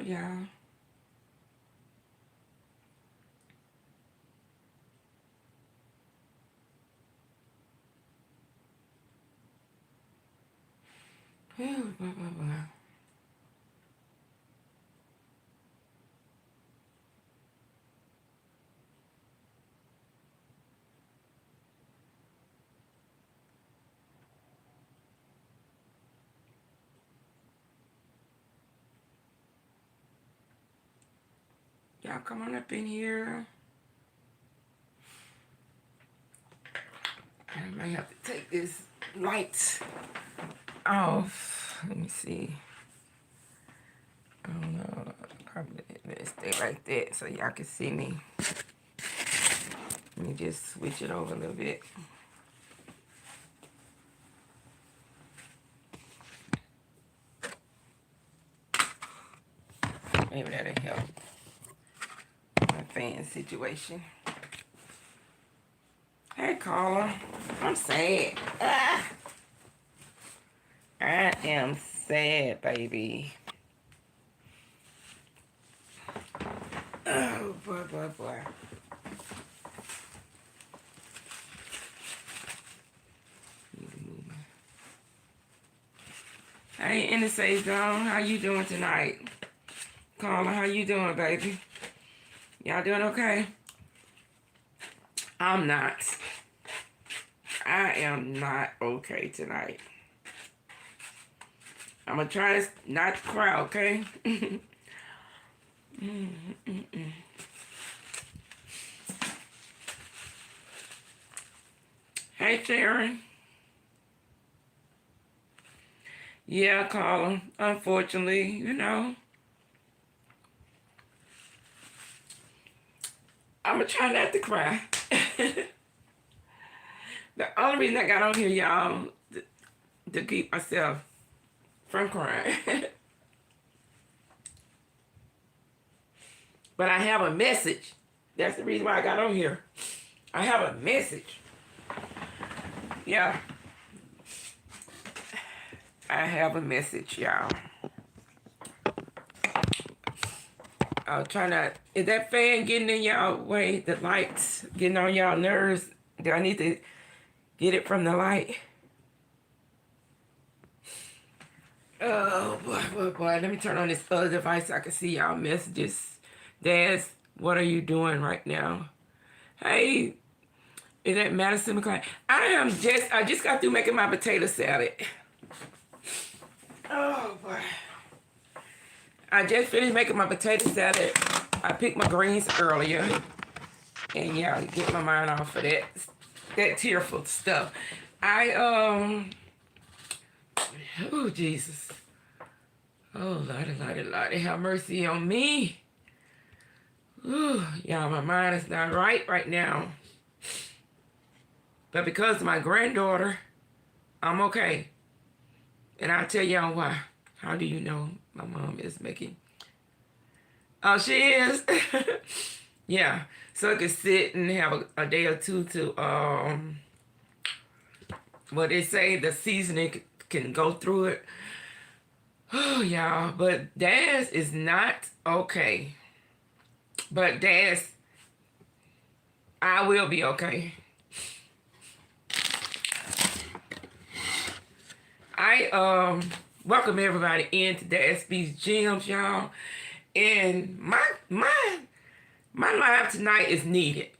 y'all. Whew, blah, blah, blah. Y'all come on up in here. I might have to take this light off. Let me see. I don't know. Probably let it stay like that so y'all can see me. Let me just switch it over a little bit. Maybe that'll help my fan situation. Hey, Carla. I'm sad. Ah. I am sad, baby. Oh, boy, boy, boy. Hey, NSA Zone, how you doing tonight? Carla, how you doing, baby? Y'all doing okay? I'm not. I am not okay tonight. I'm gonna try to not cry, okay? Hey, Sharon. Yeah, Carla. Unfortunately, you know. I'm gonna try not to cry. The only reason I got on here, y'all, to keep myself from crying. But I have a message. That's the reason why I got on here. I have a message. Yeah. I have a message, y'all. I'll try not. Is that fan getting in y'all way? The lights getting on y'all nerves? Do I need to get it from the light? Oh, boy, boy, boy. Let me turn on this other device so I can see y'all messages. Dazz, what are you doing right now? Hey, is that Madison McClain? I just got through making my potato salad. Oh, boy. I just finished making my potato salad. I picked my greens earlier. And yeah, get my mind off of that tearful stuff. Oh, Jesus. Oh, Lordy, Lordy, Lordy, have mercy on me. Ooh, y'all, my mind is not right now. But because of my granddaughter, I'm okay. And I'll tell y'all why. How do you know my mom is making? Oh, she is? Yeah. So I could sit and have a day or two to, what they say, the seasoning can go through it. Oh, y'all. But Dazz is not okay. But Dazz, I will be okay. I welcome everybody into Dazz Spez Gemz, y'all. And my live tonight is needed.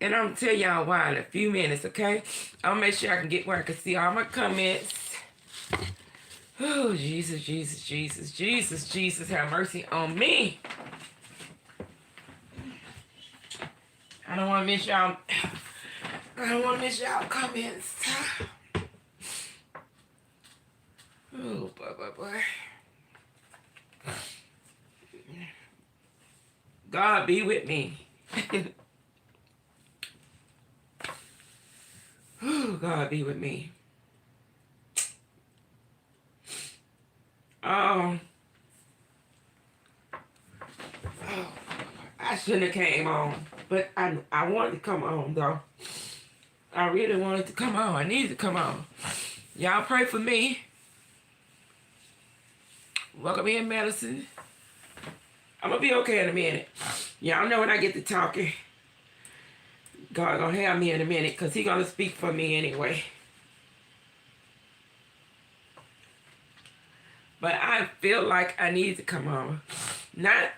And I'm gonna tell y'all why in a few minutes, okay? I'll make sure I can get where I can see all my comments. Oh, Jesus, Jesus, Jesus, Jesus, Jesus, have mercy on me. I don't want to miss y'all. I don't want to miss y'all comments. Oh, boy, boy, boy. God be with me. Oh, God be with me. Oh, I shouldn't have came on, but I wanted to come on though. I really wanted to come on. I needed to come on. Y'all pray for me. Welcome in, Madison. I'm gonna be okay in a minute. Y'all know when I get to talking, God gonna have me in a minute because he gonna speak for me anyway. But I feel like I need to come on. Not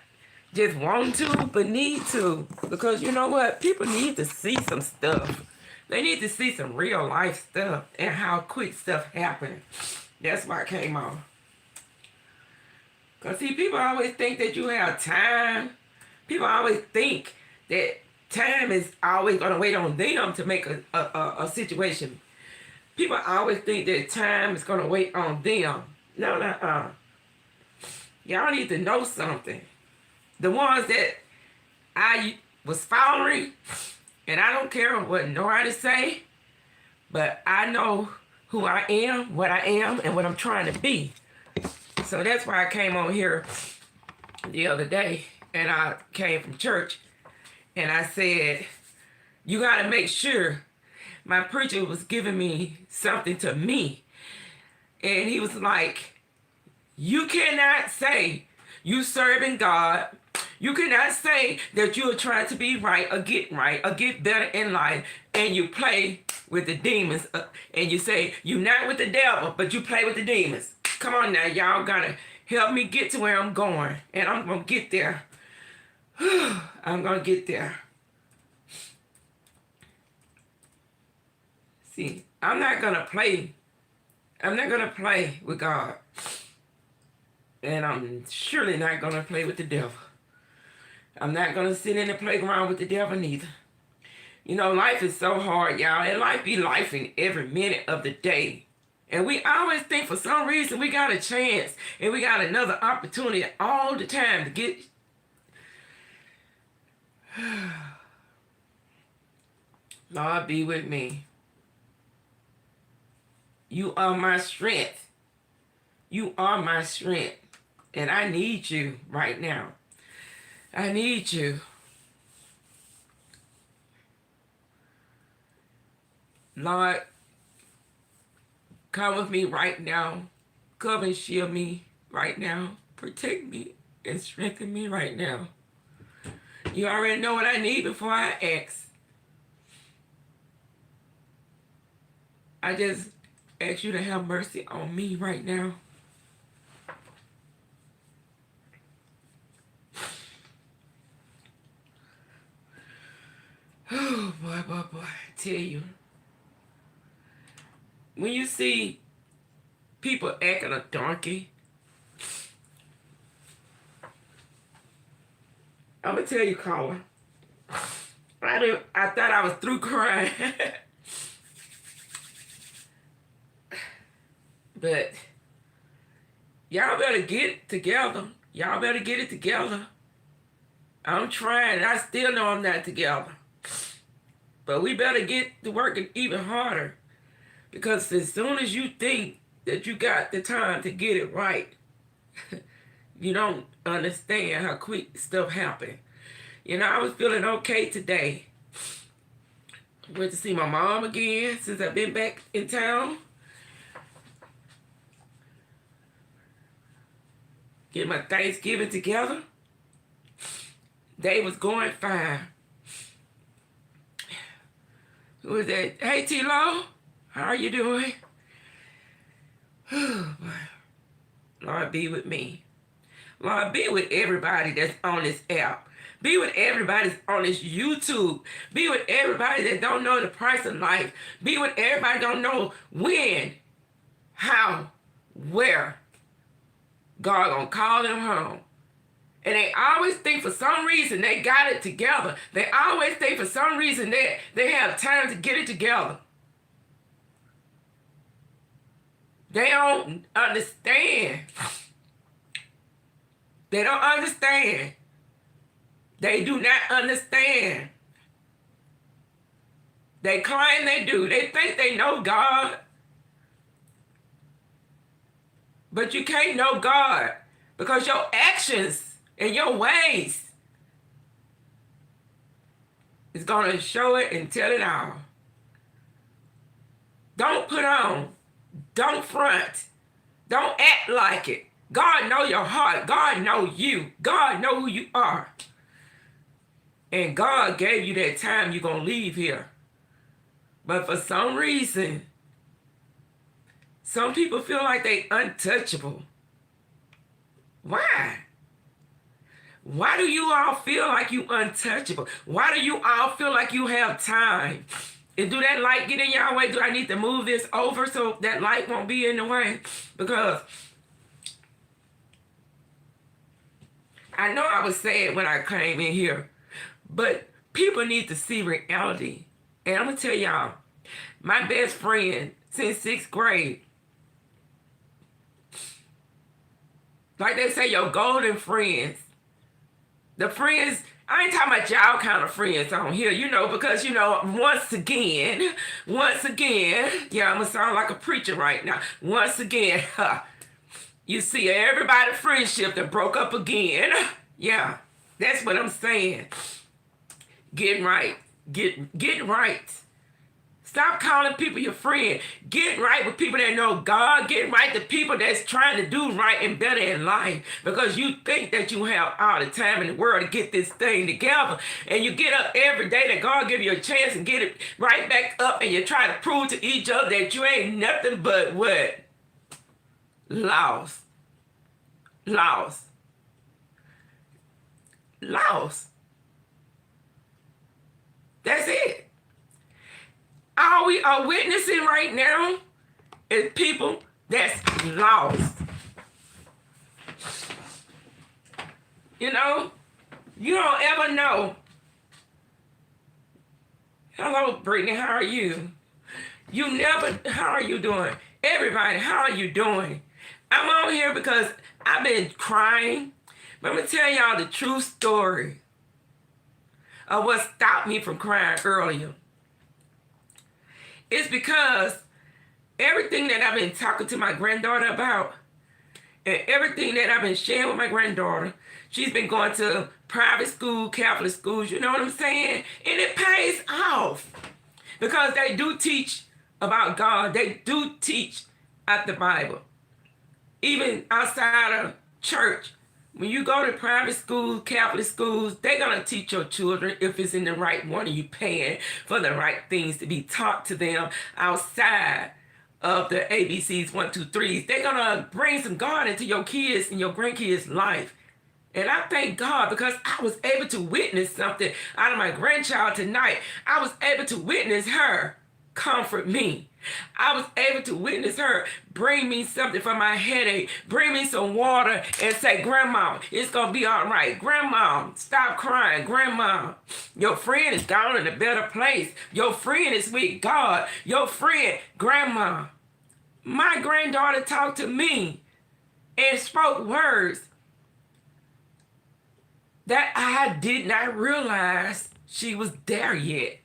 just want to, but need to. Because you know what? People need to see some stuff. They need to see some real life stuff and how quick stuff happens. That's why I came on. Because see, people always think that you have time. People always think that time is always going to wait on them to make a situation. People always think that time is going to wait on them. No. Y'all need to know something. The ones that I was following, and I don't care what nobody say, but I know who I am, what I am, and what I'm trying to be. So that's why I came on here the other day, and I came from church, and I said, you got to make sure. My preacher was giving me something to me, and he was like, you cannot say you serving God. You cannot say that you are trying to be right or get better in life, and you play with the demons, and you say you're not with the devil, but you play with the demons. Come on now, y'all gotta help me get to where I'm going, and I'm gonna get there. I'm gonna get there. See, I'm not gonna play with God, and I'm surely not gonna play with the devil. I'm not going to sit in the playground with the devil neither. You know, life is so hard, y'all. And life be lifing every minute of the day. And we always think for some reason we got a chance and we got another opportunity all the time to get... Lord, be with me. You are my strength. You are my strength. And I need you right now. I need you. Lord, come with me right now. Cover and shield me right now. Protect me and strengthen me right now. You already know what I need before I ask. I just ask you to have mercy on me right now. Oh, boy. I tell you. When you see people acting a donkey, I'm going to tell you, caller. I thought I was through crying. But y'all better get it together. Y'all better get it together. I'm trying. I still know I'm not together. But we better get to working even harder. Because as soon as you think that you got the time to get it right, you don't understand how quick stuff happens. You know, I was feeling okay today. Went to see my mom again since I've been back in town. Get my Thanksgiving together. Day was going fine. Who is that? Hey, T-Lo. How are you doing? Lord, be with me. Lord, be with everybody that's on this app. Be with everybody that's on this YouTube. Be with everybody that don't know the price of life. Be with everybody that don't know when, how, where God gonna call them home. And they always think for some reason they got it together. They always think for some reason they have time to get it together. They don't understand. They don't understand. They do not understand. They claim they do. They think they know God. But you can't know God because your actions and your ways is going to show it and tell it all. Don't put on. Don't front. Don't act like it. God know your heart. God know you. God know who you are. And God gave you that time you're going to leave here. But for some reason, some people feel like they untouchable. Why? Why do you all feel like you untouchable? Why do you all feel like you have time? And do that light get in your way? Do I need to move this over so that light won't be in the way? Because I know I was sad when I came in here, but people need to see reality. And I'm going to tell y'all, my best friend since 6th grade, like they say, your golden friends. The friends, I ain't talking about y'all kind of friends on here, because, once again, yeah, I'm going to sound like a preacher right now. Once again, you see everybody's friendship that broke up again. Yeah, that's what I'm saying. Get right. Get right. Stop calling people your friend. Get right with people that know God. Get right with people that's trying to do right and better in life. Because you think that you have all the time in the world to get this thing together. And you get up every day that God give you a chance and get it right back up. And you try to prove to each other that you ain't nothing but what? Lost. Lost. Lost. That's it. All we are witnessing right now is people that's lost. You don't ever know. Hello, Brittany, how are you? How are you doing? Everybody, how are you doing? I'm on here because I've been crying. But I'm going to tell y'all the true story of what stopped me from crying earlier. It's because everything that I've been talking to my granddaughter about and everything that I've been sharing with my granddaughter, she's been going to private school, Catholic schools, you know what I'm saying? And it pays off because they do teach about God. They do teach out the Bible. Even outside of church, when you go to private schools, Catholic schools, they're going to teach your children if it's in the right one and you paying for the right things to be taught to them outside of the ABCs, 1, 2, 3s. They're going to bring some God into your kids and your grandkids' life. And I thank God because I was able to witness something out of my grandchild tonight. I was able to witness her comfort me. I was able to witness her bring me something for my headache, bring me some water and say, Grandma, it's going to be all right. Grandma, stop crying. Grandma, your friend is gone in a better place. Your friend is with God. Your friend, Grandma. My granddaughter talked to me and spoke words that I did not realize she was there yet.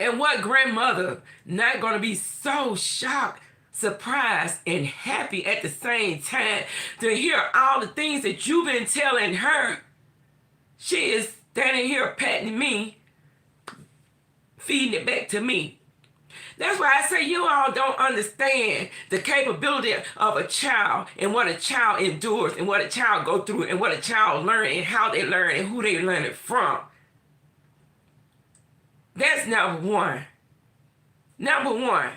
And what grandmother not going to be so shocked, surprised, and happy at the same time to hear all the things that you've been telling her? She is standing here patting me, feeding it back to me. That's why I say you all don't understand the capability of a child and what a child endures and what a child go through and what a child learn and how they learn and who they learn it from. That's number one. Number one.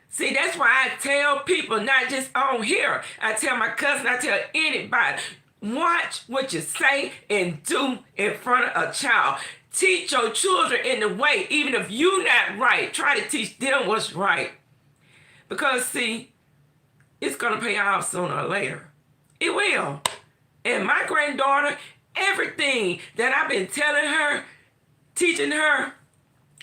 See, that's why I tell people, not just on here. I tell my cousin, I tell anybody, watch what you say and do in front of a child. Teach your children in the way, even if you're not right. Try to teach them what's right. Because, see, it's going to pay off sooner or later. It will. And my granddaughter, everything that I've been telling her, teaching her,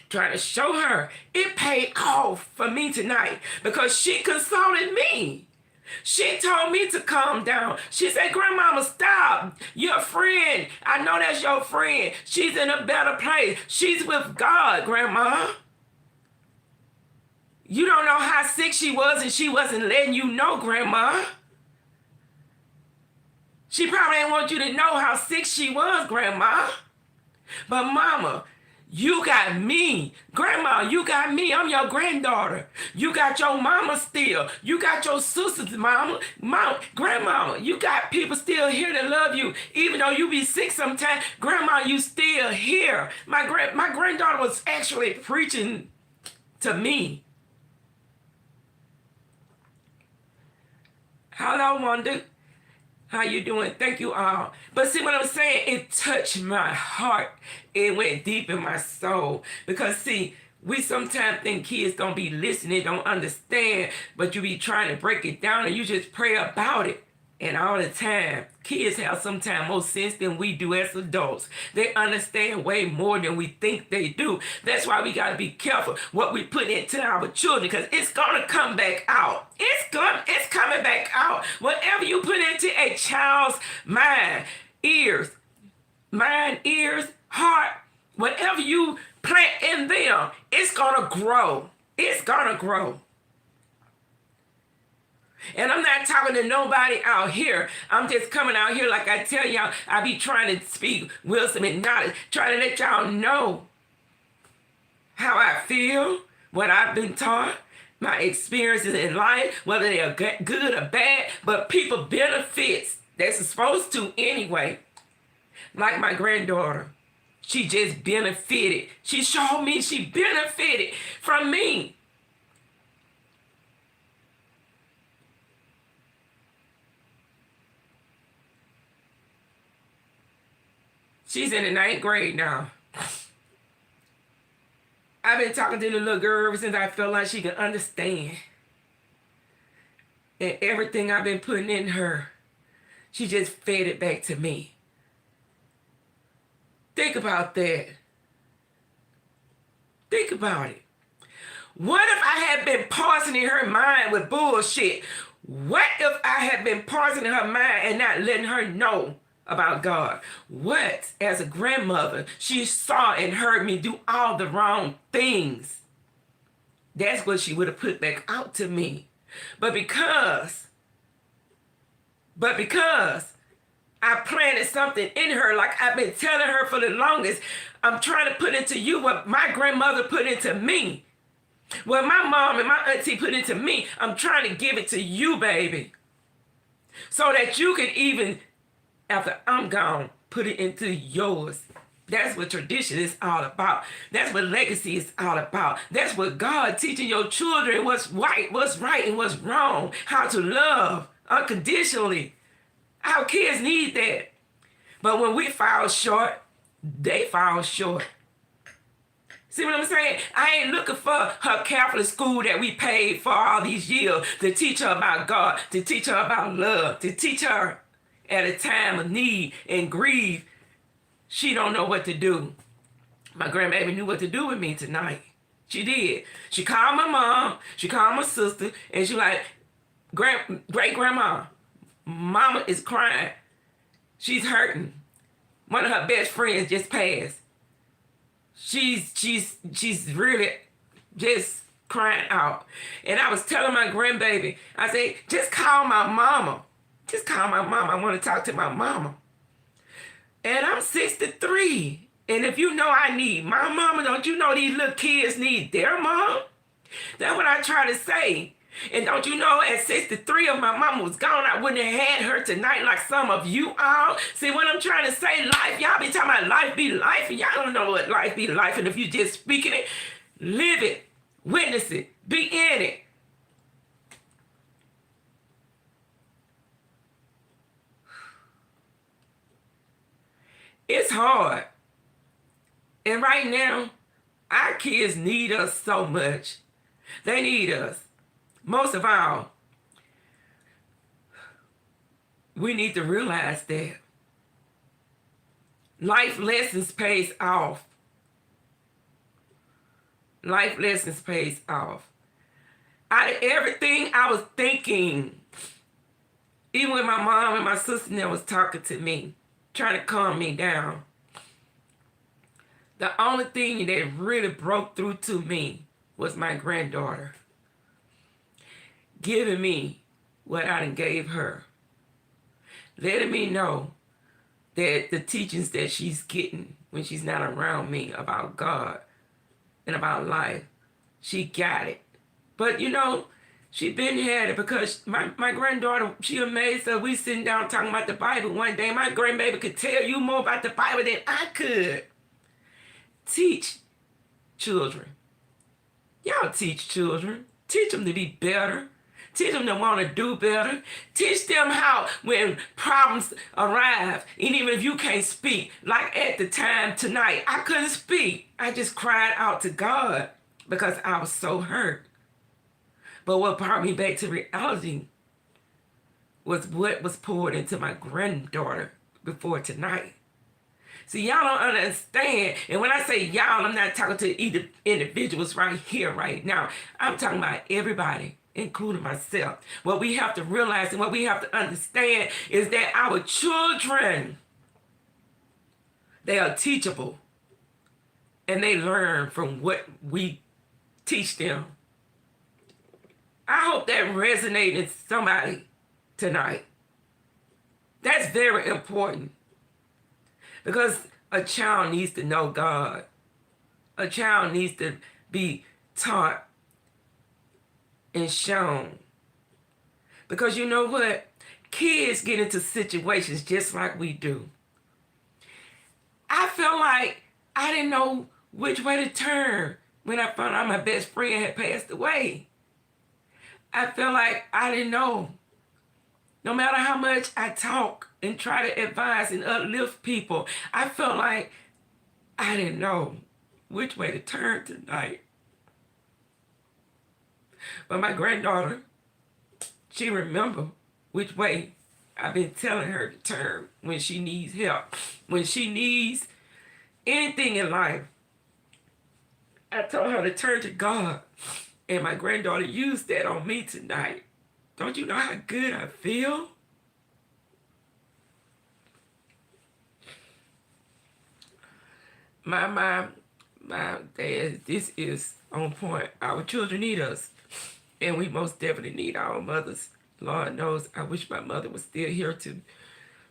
trying to show her, it paid off for me tonight because she consulted me. She told me to calm down. She said, Grandmama, stop. Your friend, I know that's your friend. She's in a better place. She's with God, Grandma. You don't know how sick she was and she wasn't letting you know, Grandma. She probably didn't want you to know how sick she was, Grandma. But Mama, You got me. Grandma, you got me. I'm your granddaughter. You got your mama still. You got your sister's mama. Grandma, you got people still here that love you. Even though you be sick sometimes, grandma, you still here. My granddaughter was actually preaching to me. Hello, Wanda. How you doing? Thank you all. But see what I'm saying? It touched my heart. It went deep in my soul. Because see, we sometimes think kids don't be listening, don't understand, but you be trying to break it down and you just pray about it. And all the time, kids have sometimes more sense than we do as adults. They understand way more than we think they do. That's why we got to be careful what we put into our children, because it's going to come back out. It's coming back out. Whatever you put into a child's mind, ears, heart, whatever you plant in them, it's going to grow. It's going to grow. And I'm not talking to nobody out here. I'm just coming out here like I tell y'all. I be trying to speak wisdom and knowledge, trying to let y'all know how I feel, what I've been taught, my experiences in life, whether they are good or bad, but people benefits. That's supposed to anyway. Like my granddaughter. She just benefited. She showed me she benefited from me. She's in the 9th grade now. I've been talking to the little girl ever since I felt like she could understand. And everything I've been putting in her, she just fed it back to me. Think about that. Think about it. What if I had been poisoning her mind with bullshit? What if I had been poisoning her mind and not letting her know about God? What, as a grandmother, she saw and heard me do all the wrong things. That's what she would have put back out to me. But because I planted something in her, like I've been telling her for the longest, I'm trying to put into you what my grandmother put into me. What my mom and my auntie put into me, I'm trying to give it to you, baby. So that you can even, after I'm gone, put it into yours. That's what tradition is all about. That's what legacy is all about. That's what God teaching your children what's right and what's wrong. How to love unconditionally. Our kids need that. But when we fall short, they fall short. See what I'm saying? I ain't looking for her Catholic school that we paid for all these years to teach her about God, to teach her about love, to teach her at a time of need and grief. She don't know what to do. My grandbaby knew what to do with me tonight. She did. She called my mom, she called my sister, and she like, great grandma, mama is crying. She's hurting. One of her best friends just passed. She's really just crying out. And I was telling my grandbaby, I said, just call my mama. Just call my mama. I want to talk to my mama. And I'm 63. And if you know I need my mama, don't you know these little kids need their mom? That's what I try to say. And don't you know, at 63, if my mama was gone, I wouldn't have had her tonight like some of you all. See, what I'm trying to say, life, y'all be talking about life be life, and y'all don't know what life be life. And if you just speaking it, live it, witness it, be in it. It's hard. And right now, our kids need us so much. They need us. Most of all, we need to realize that life lessons pays off. Life lessons pays off. Out of everything I was thinking, even when my mom and my sister was talking to me, trying to calm me down, the only thing that really broke through to me was my granddaughter giving me what I done gave her. Letting me know that the teachings that she's getting when she's not around me about God and about life, she got it. But you know, she been had it because my granddaughter, she amazed her. We sitting down talking about the Bible one day. My grandbaby could tell you more about the Bible than I could. Teach children. Y'all teach children. Teach them to be better. Teach them to want to do better. Teach them how when problems arrive, and even if you can't speak, like at the time tonight, I couldn't speak. I just cried out to God because I was so hurt. But what brought me back to reality was what was poured into my granddaughter before tonight. See, y'all don't understand. And when I say y'all, I'm not talking to either individuals right here, right now. I'm talking about everybody, including myself. What we have to realize and what we have to understand is that our children, they are teachable. And they learn from what we teach them. I hope that resonates in somebody tonight. That's very important. Because a child needs to know God. A child needs to be taught and shown. Because you know what? Kids get into situations just like we do. I felt like I didn't know which way to turn when I found out my best friend had passed away. I felt like I didn't know. No matter how much I talk and try to advise and uplift people, I felt like I didn't know which way to turn tonight. But my granddaughter, she remembered which way I've been telling her to turn when she needs help. When she needs anything in life, I told her to turn to God. And my granddaughter used that on me tonight. Don't you know how good I feel? My dad, this is on point. Our children need us. And we most definitely need our mothers. Lord knows, I wish my mother was still here too.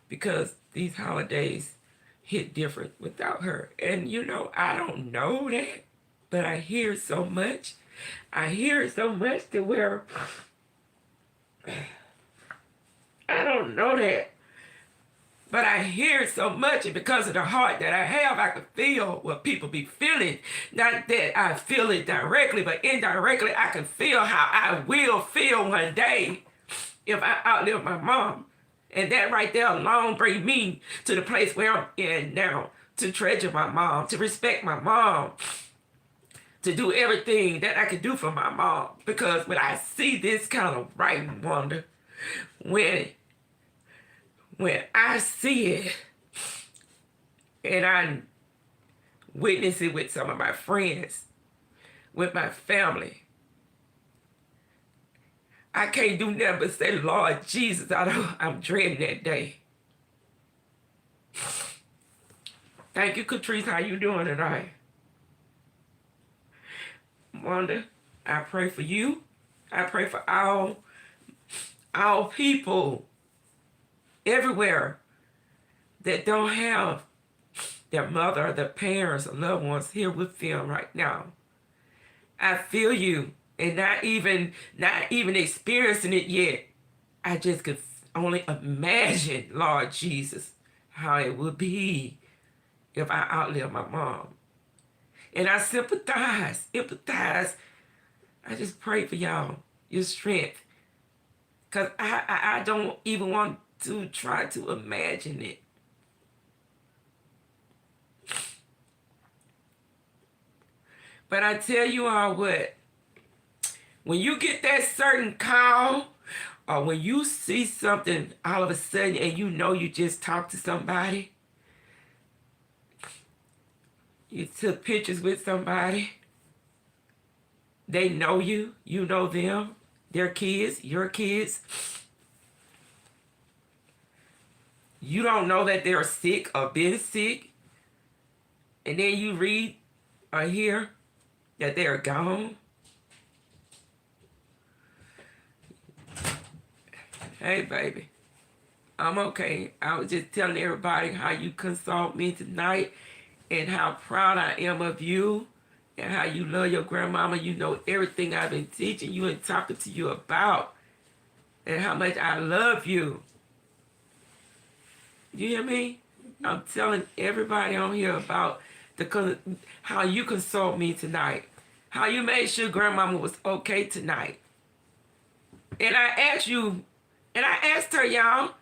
Because these holidays hit different without her. And you know, I don't know that. But I hear so much. I hear so much to where I don't know that. But I hear so much, and because of the heart that I have, I can feel what people be feeling. Not that I feel it directly, but indirectly, I can feel how I will feel one day if I outlive my mom. And that right there alone bring me to the place where I'm in now, to treasure my mom, to respect my mom, to do everything that I can do for my mom. Because when I see this kind of writing wonder, when I see it and I witness it with some of my friends, with my family, I can't do nothing but say, Lord Jesus, I'm dreading that day. Thank you, Catrice. How you doing tonight? Wanda, I pray for you. I pray for all people everywhere that don't have their mother or their parents or loved ones here with them right now. I feel you, and not even experiencing it yet. I just could only imagine, Lord Jesus, how it would be if I outlive my mom. And I sympathize. I just pray for y'all, your strength. Because I don't even want to try to imagine it. But I tell you all what, when you get that certain call, or when you see something all of a sudden and you know you just talked to somebody, you took pictures with somebody, they know you, you know them, their kids, your kids. You don't know that they're sick or been sick. And then you read or hear that they're gone. Hey, baby. I'm okay. I was just telling everybody how you consult me tonight and how proud I am of you and how you love your grandmama. You know everything I've been teaching you and talking to you about and how much I love you. You hear me? I'm telling everybody on here about how you consult me tonight. How you made sure grandmama was okay tonight. And I asked you, and I asked her, y'all,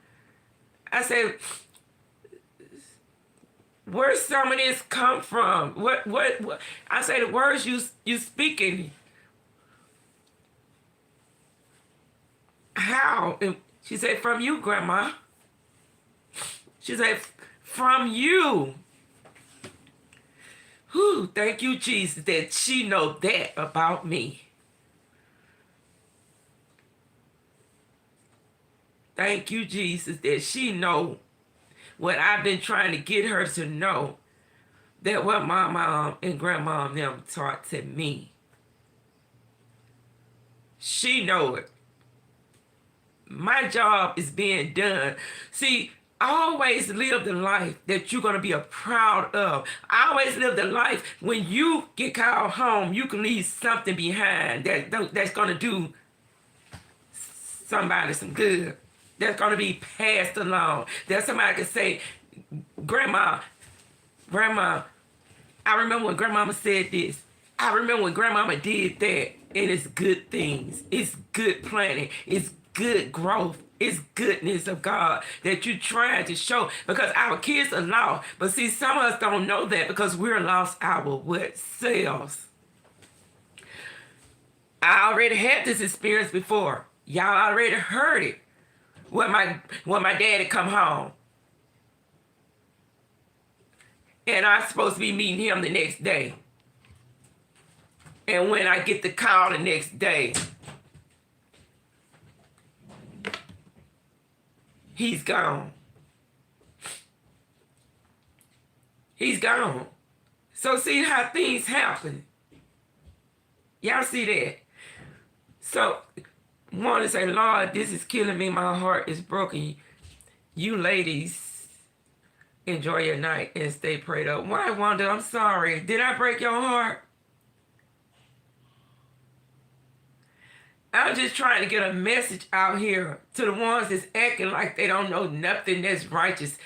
I said, where some of this come from? What I say the words you speaking. How? And she said, from you, Grandma. She said, from you. Whew, thank you, Jesus, that she know that about me. Thank you, Jesus, that she know what I've been trying to get her to know, that what my mom and grandma and them taught to me. She know it. My job is being done. See, always live the life that you're going to be proud of. I always live the life when you get called home, you can leave something behind that's going to do somebody some good. That's going to be passed along. That somebody can say, Grandma, I remember when Grandmama said this. I remember when Grandmama did that. And it's good things. It's good planning. It's good growth. It's goodness of God that you're trying to show, because our kids are lost. But see, some of us don't know that because we're lost our selves. I already had this experience before. Y'all already heard it. When my daddy come home. And I'm supposed to be meeting him the next day. And when I get the call the next day, he's gone. He's gone. So see how things happen. Y'all see that? So, want to say, Lord, this is killing me. My heart is broken. You ladies, enjoy your night and stay prayed up. Why, Wanda? I'm sorry. Did I break your heart? I'm just trying to get a message out here to the ones that's acting like they don't know nothing that's righteous.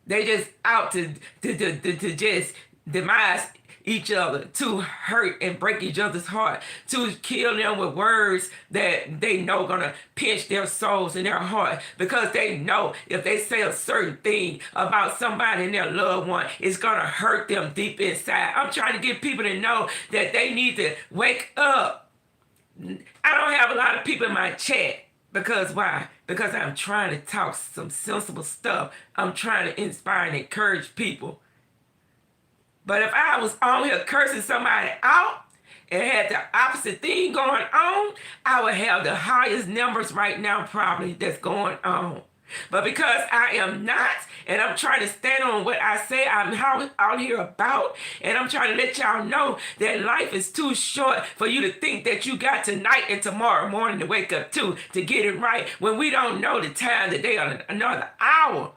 They just out to just demise each other, to hurt and break each other's heart, to kill them with words that they know gonna pinch their souls and their heart, because they know if they say a certain thing about somebody and their loved one, it's gonna hurt them deep inside. I'm trying to get people to know that they need to wake up. I don't have a lot of people in my chat. Because why? Because I'm trying to talk some sensible stuff. I'm trying to inspire and encourage people. But if I was on here cursing somebody out and had the opposite thing going on, I would have the highest numbers right now probably that's going on. But because I am not, and I'm trying to stand on what I say I'm out here about, and I'm trying to let y'all know that life is too short for you to think that you got tonight and tomorrow morning to wake up to get it right, when we don't know the time, the day, or another hour.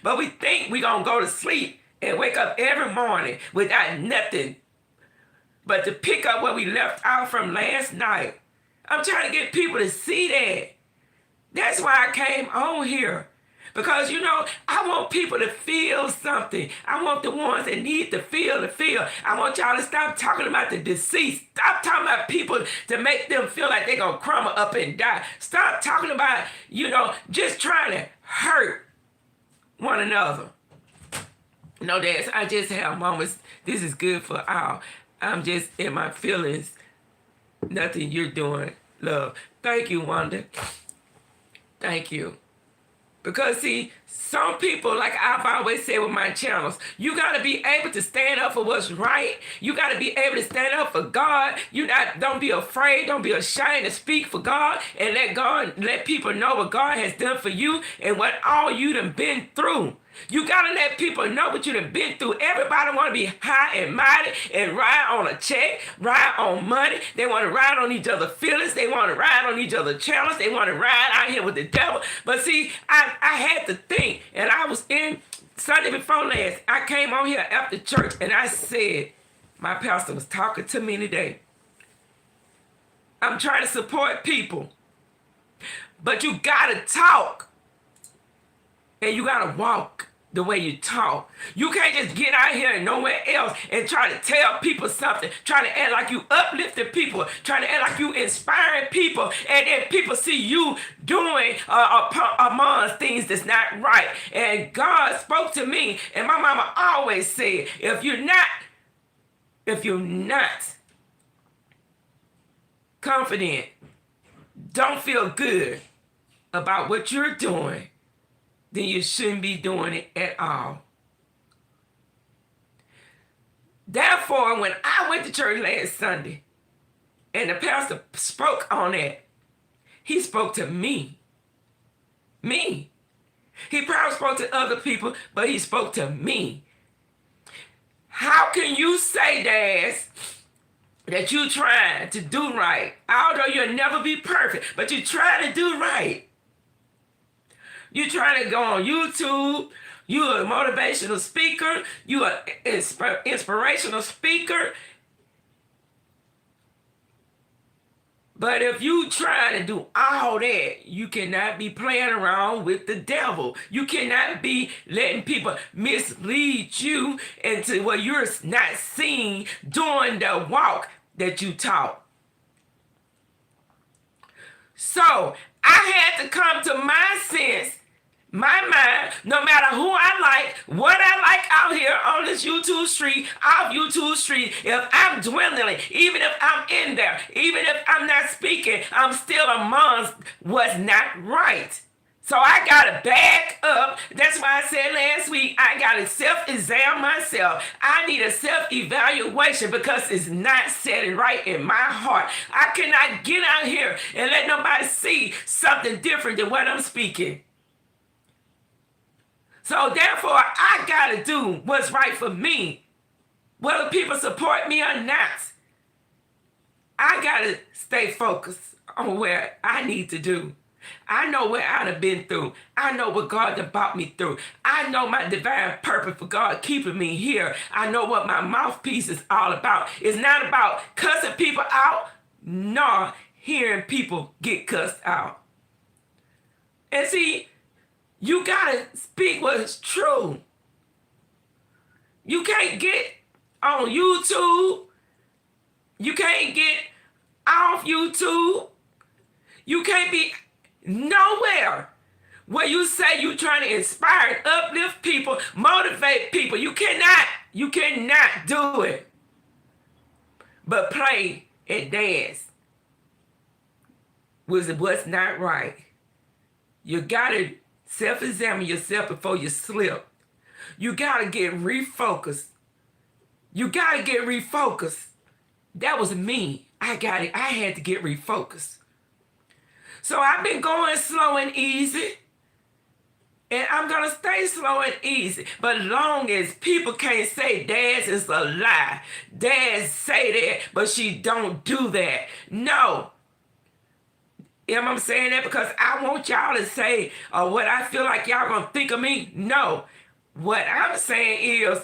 But we think we're going to go to sleep and wake up every morning without nothing but to pick up where we left out from last night. I'm trying to get people to see that. That's why I came on here. Because, you know, I want people to feel something. I want the ones that need to feel. I want y'all to stop talking about the deceased. Stop talking about people to make them feel like they're going to crumble up and die. Stop talking about, you know, just trying to hurt one another. No, Daz, I just have moments. This is good for all. I'm just in my feelings. Nothing you're doing, love. Thank you, Wanda. Thank you. Because see, some people, like I've always said with my channels, you got to be able to stand up for what's right. You got to be able to stand up for God. Don't be afraid. Don't be ashamed to speak for God, and let people know what God has done for you and what all you done been through. You gotta let people know what you done been through. Everybody wanna be high and mighty and ride on a check, ride on money. They wanna ride on each other's feelings. They wanna ride on each other's channels. They wanna ride out here with the devil. But see, I had to think, and I was in Sunday before last. I came on here after church and I said, my pastor was talking to me today. I'm trying to support people, but you gotta talk and you gotta walk the way you talk. You can't just get out here and nowhere else and try to tell people something, trying to act like you uplifting people, trying to act like you inspiring people, and then people see you doing among things that's not right. And God spoke to me, and my mama always said, if you're not confident, don't feel good about what you're doing, then you shouldn't be doing it at all. Therefore, when I went to church last Sunday and the pastor spoke on that, he spoke to me. Me. He probably spoke to other people, but he spoke to me. How can you say, Dazz, that you trying to do right, although you'll never be perfect, but you try to do right? You trying to go on YouTube. You're a motivational speaker. You're an inspirational speaker. But if you try to do all that, you cannot be playing around with the devil. You cannot be letting people mislead you into what you're not seeing doing the walk that you taught. So I had to come to my sense, my mind, no matter who I like, what I like out here on this YouTube street, off YouTube street, if I'm dwindling, even if I'm in there, even if I'm not speaking, I'm still amongst what's not right. So I gotta back up. That's why I said last week, I gotta self-examine myself. I need a self-evaluation because it's not setting right in my heart. I cannot get out here and let nobody see something different than what I'm speaking. So therefore, I gotta do what's right for me, whether people support me or not. I gotta stay focused on where I need to do. I know where I've been through. I know what God done brought me through. I know my divine purpose for God keeping me here. I know what my mouthpiece is all about. It's not about cussing people out, nor hearing people get cussed out. And see, you gotta speak what's true. You can't get on YouTube. You can't get off YouTube. You can't be nowhere where you say you're trying to inspire and uplift people, motivate people. You cannot do it. But play and dance with what's not right. You gotta self-examine yourself before you slip. You gotta get refocused. You gotta get refocused. That was me. I got it. I had to get refocused. So I've been going slow and easy. And I'm going to stay slow and easy. But long as people can't say Dazz is a lie. Dazz say that, but she don't do that. No. Am I saying that because I want y'all to say what I feel like y'all going to think of me? No. What I'm saying is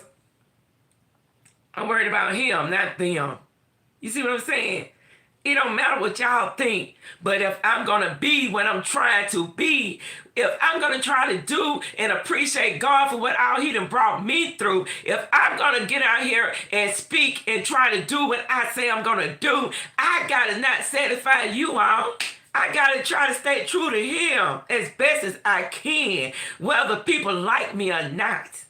I'm worried about him, not them. You see what I'm saying? It don't matter what y'all think, but if I'm going to be what I'm trying to be, if I'm going to try to do and appreciate God for what all he done brought me through, if I'm going to get out here and speak and try to do what I say I'm going to do, I got to not satisfy you all. I got to try to stay true to him as best as I can, whether people like me or not.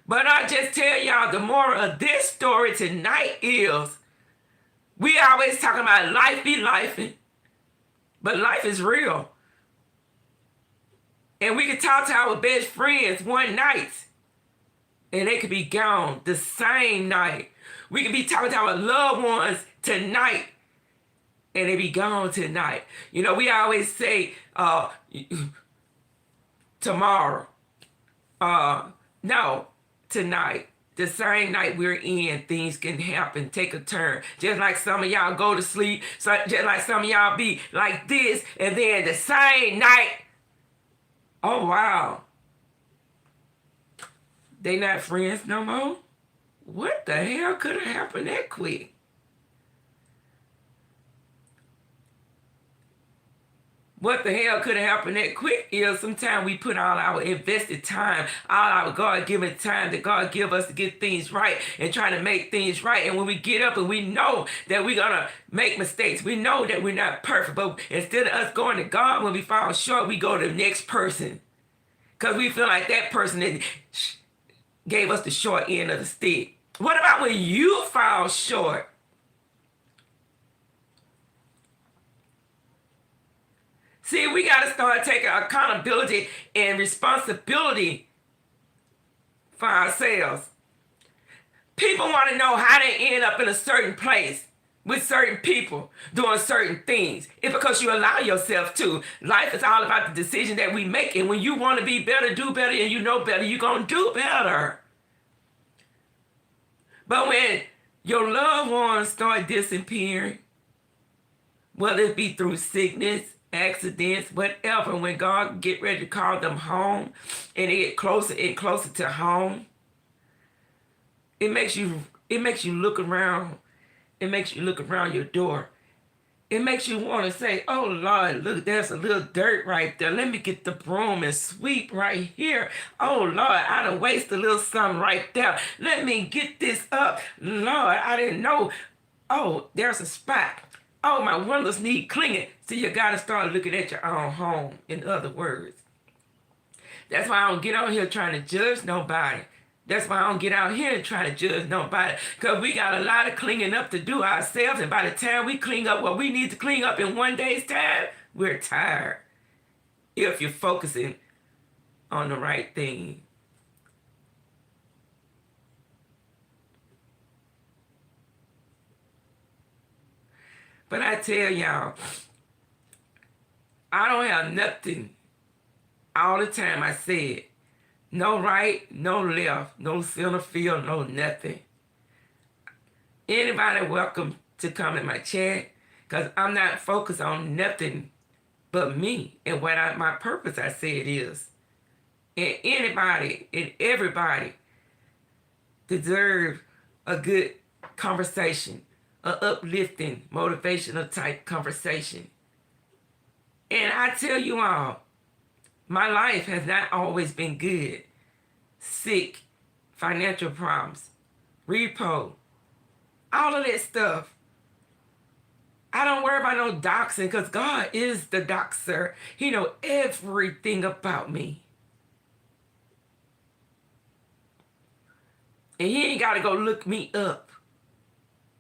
But I just tell y'all, the moral of this story tonight is, we always talking about life be lifing, but life is real. And we can talk to our best friends one night, and they could be gone the same night. We could be talking to our loved ones tonight, and they be gone tonight. You know, we always say, tomorrow. No, tonight. The same night we're in, things can happen, take a turn. Just like some of y'all go to sleep, so just like some of y'all be like this, and then the same night, oh wow, they not friends no more? What the hell could have happened that quick? What the hell could have happened that quick is sometimes we put all our invested time, all our God-given time that God give us to get things right and trying to make things right. And when we get up and we know that we're going to make mistakes, we know that we're not perfect, but instead of us going to God when we fall short, we go to the next person because we feel like that person that gave us the short end of the stick. What about when you fall short? See, we got to start taking accountability and responsibility for ourselves. People want to know how they end up in a certain place with certain people doing certain things. It's because you allow yourself to. Life is all about the decision that we make. And when you want to be better, do better, and you know better, you're going to do better. But when your loved ones start disappearing, whether it be through sickness, accidents, whatever, when God get ready to call them home and they get closer and closer to home, it makes you look around. It makes you look around your door. It makes you want to say, oh Lord, look, there's a little dirt right there. Let me get the broom and sweep right here. Oh Lord, I done wasted a little something right there. Let me get this up. Lord, I didn't know. Oh, there's a spot. Oh, my windows need cleaning. So you got to start looking at your own home, in other words. That's why I don't get out here trying to judge nobody. That's why I don't get out here and try to judge nobody. Because we got a lot of cleaning up to do ourselves. And by the time we clean up what we need to clean up in one day's time, we're tired. If you're focusing on the right thing. But I tell y'all, I don't have nothing. All the time I said, no right, no left, no center field, no nothing. Anybody welcome to come in my chat, because I'm not focused on nothing but me and what my purpose I said is. And anybody and everybody deserve a good conversation, an uplifting, motivational type conversation. And I tell you all, my life has not always been good. Sick, financial problems, repo, all of that stuff. I don't worry about no doxing because God is the doxer. He knows everything about me. And he ain't got to go look me up.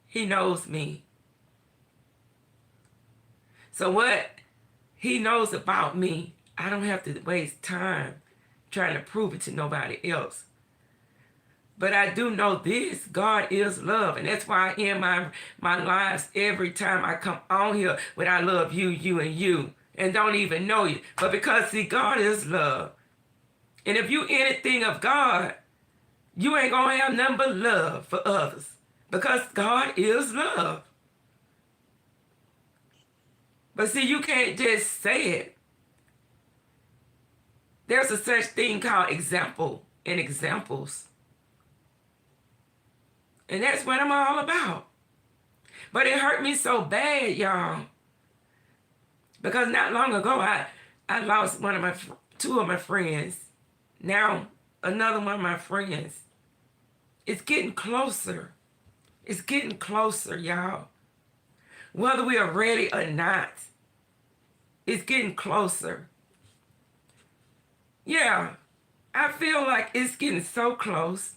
He knows me. So what he knows about me, I don't have to waste time trying to prove it to nobody else. But I do know this, God is love. And that's why I end my lives every time I come on here with I love you, you, and you. And don't even know you. But because, see, God is love. And if you anything of God, you ain't going to have nothing but love for others. Because God is love. But see, you can't just say it. There's a such thing called example and examples. And that's what I'm all about. But it hurt me so bad, y'all. Because not long ago, I lost two of my friends. Now, another one of my friends. It's getting closer. It's getting closer, y'all. Whether we are ready or not, it's getting closer. Yeah, I feel like it's getting so close.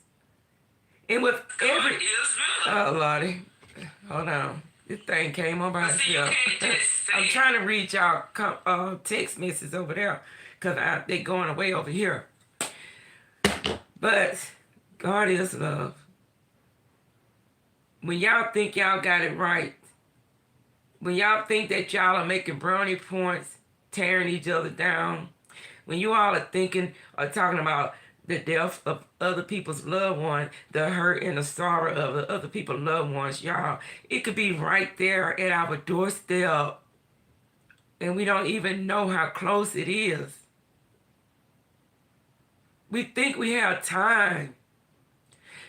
And with every... Oh, Lordy. Hold on. This thing came on by itself. I'm trying to read y'all text messages over there because they're going away over here. But God is love. When y'all think y'all got it right, when y'all think that y'all are making brownie points, tearing each other down, When you all are thinking or talking about the death of other people's loved ones, the hurt and the sorrow of the other people's loved ones, y'all, it could be right there at our doorstep. And we don't even know how close it is. We think we have time.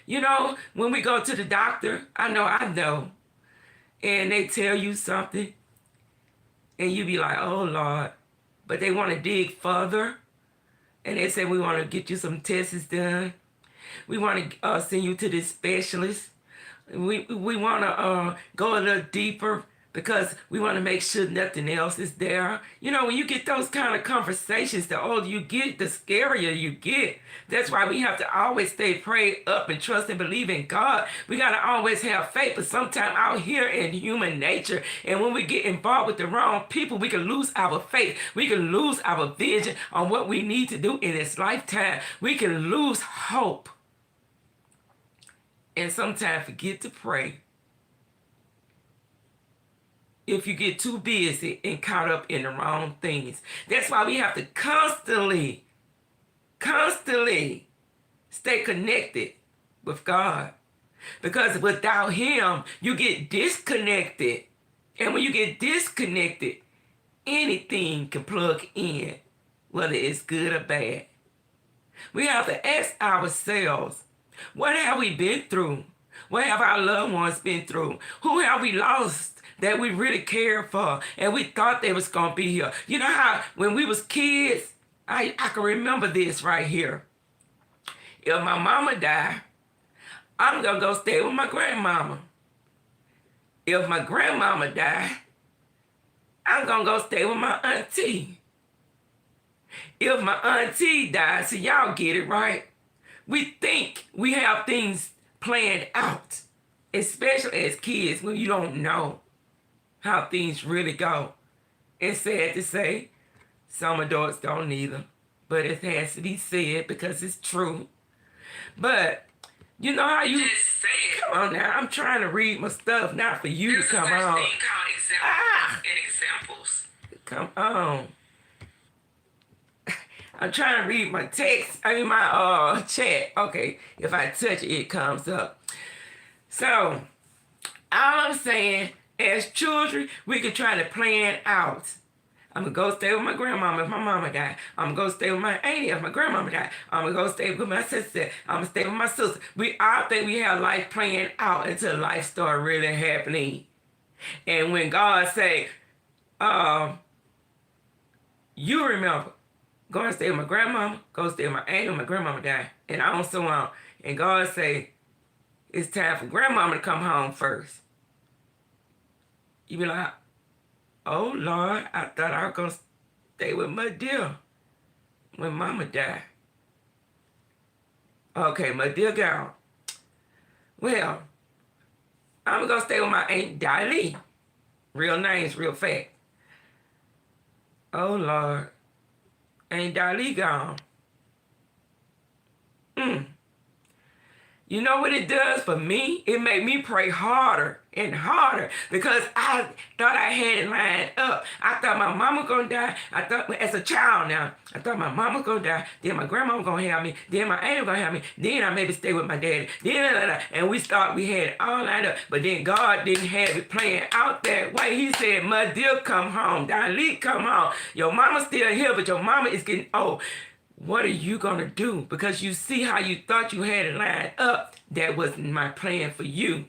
You know, when we go to the doctor, I know, and they tell you something, and you be like, oh, Lord. But they want to dig further, and they say, we want to get you some tests done. We want to send you to this specialist. We want to go a little deeper because we want to make sure nothing else is there. You know, when you get those kind of conversations, the older you get, the scarier you get. That's why we have to always stay prayed up and trust and believe in God. We got to always have faith, but sometimes out here in human nature, and when we get involved with the wrong people, we can lose our faith. We can lose our vision on what we need to do in this lifetime. We can lose hope. And sometimes forget to pray. If you get too busy and caught up in the wrong things. That's why we have to constantly stay connected with God. Because without him, you get disconnected. And when you get disconnected, anything can plug in, whether it's good or bad. We have to ask ourselves, what have we been through? What have our loved ones been through? Who have we lost that we really cared for and we thought they was going to be here? You know how when we was kids, I can remember this right here. If my mama died, I'm going to go stay with my grandmama. If my grandmama died, I'm going to go stay with my auntie. If my auntie died, so y'all get it, right? We think we have things planned out, especially as kids when you don't know how things really go. It's sad to say, some adults don't either, but it has to be said because it's true. But you know how you just say it. Come on now, I'm trying to read my stuff, not for you to come on. There's a thing called examples. Come on. I'm trying to read my text, my chat. Okay, if I touch it, it comes up. So, all I'm saying, as children, we can try to plan out. I'm going to go stay with my grandmama if my mama died. I'm going to go stay with my auntie if my grandmama died. I'm going to go stay with my sister. I'm going to stay with my sister. We all think we have life planned out until life starts really happening. And when God say, you remember, go and stay with my grandmama, go stay with my aunt when my grandmama died, and on so on. And God say, it's time for grandmama to come home first. You be like, oh Lord, I thought I was going to stay with my dear when mama died. Okay, my dear gone. Well, I'm going to stay with my Aunt Diley. Real names, real fact. Oh Lord. Ain't Dali gone? You know what it does for me? It made me pray harder and harder because I thought I had it lined up. I thought my mama gonna die. I thought, as a child now, I thought my mama gonna die. Then my grandma gonna have me. Then my aunt gonna have me. Then I maybe stay with my daddy. Then and we had it all lined up. But then God didn't have it planned out that way. He said, "My dear, come home. Dali, come home. Your mama's still here, but your mama is getting old." What are you going to do? Because you see how you thought you had it lined up. That wasn't my plan for you.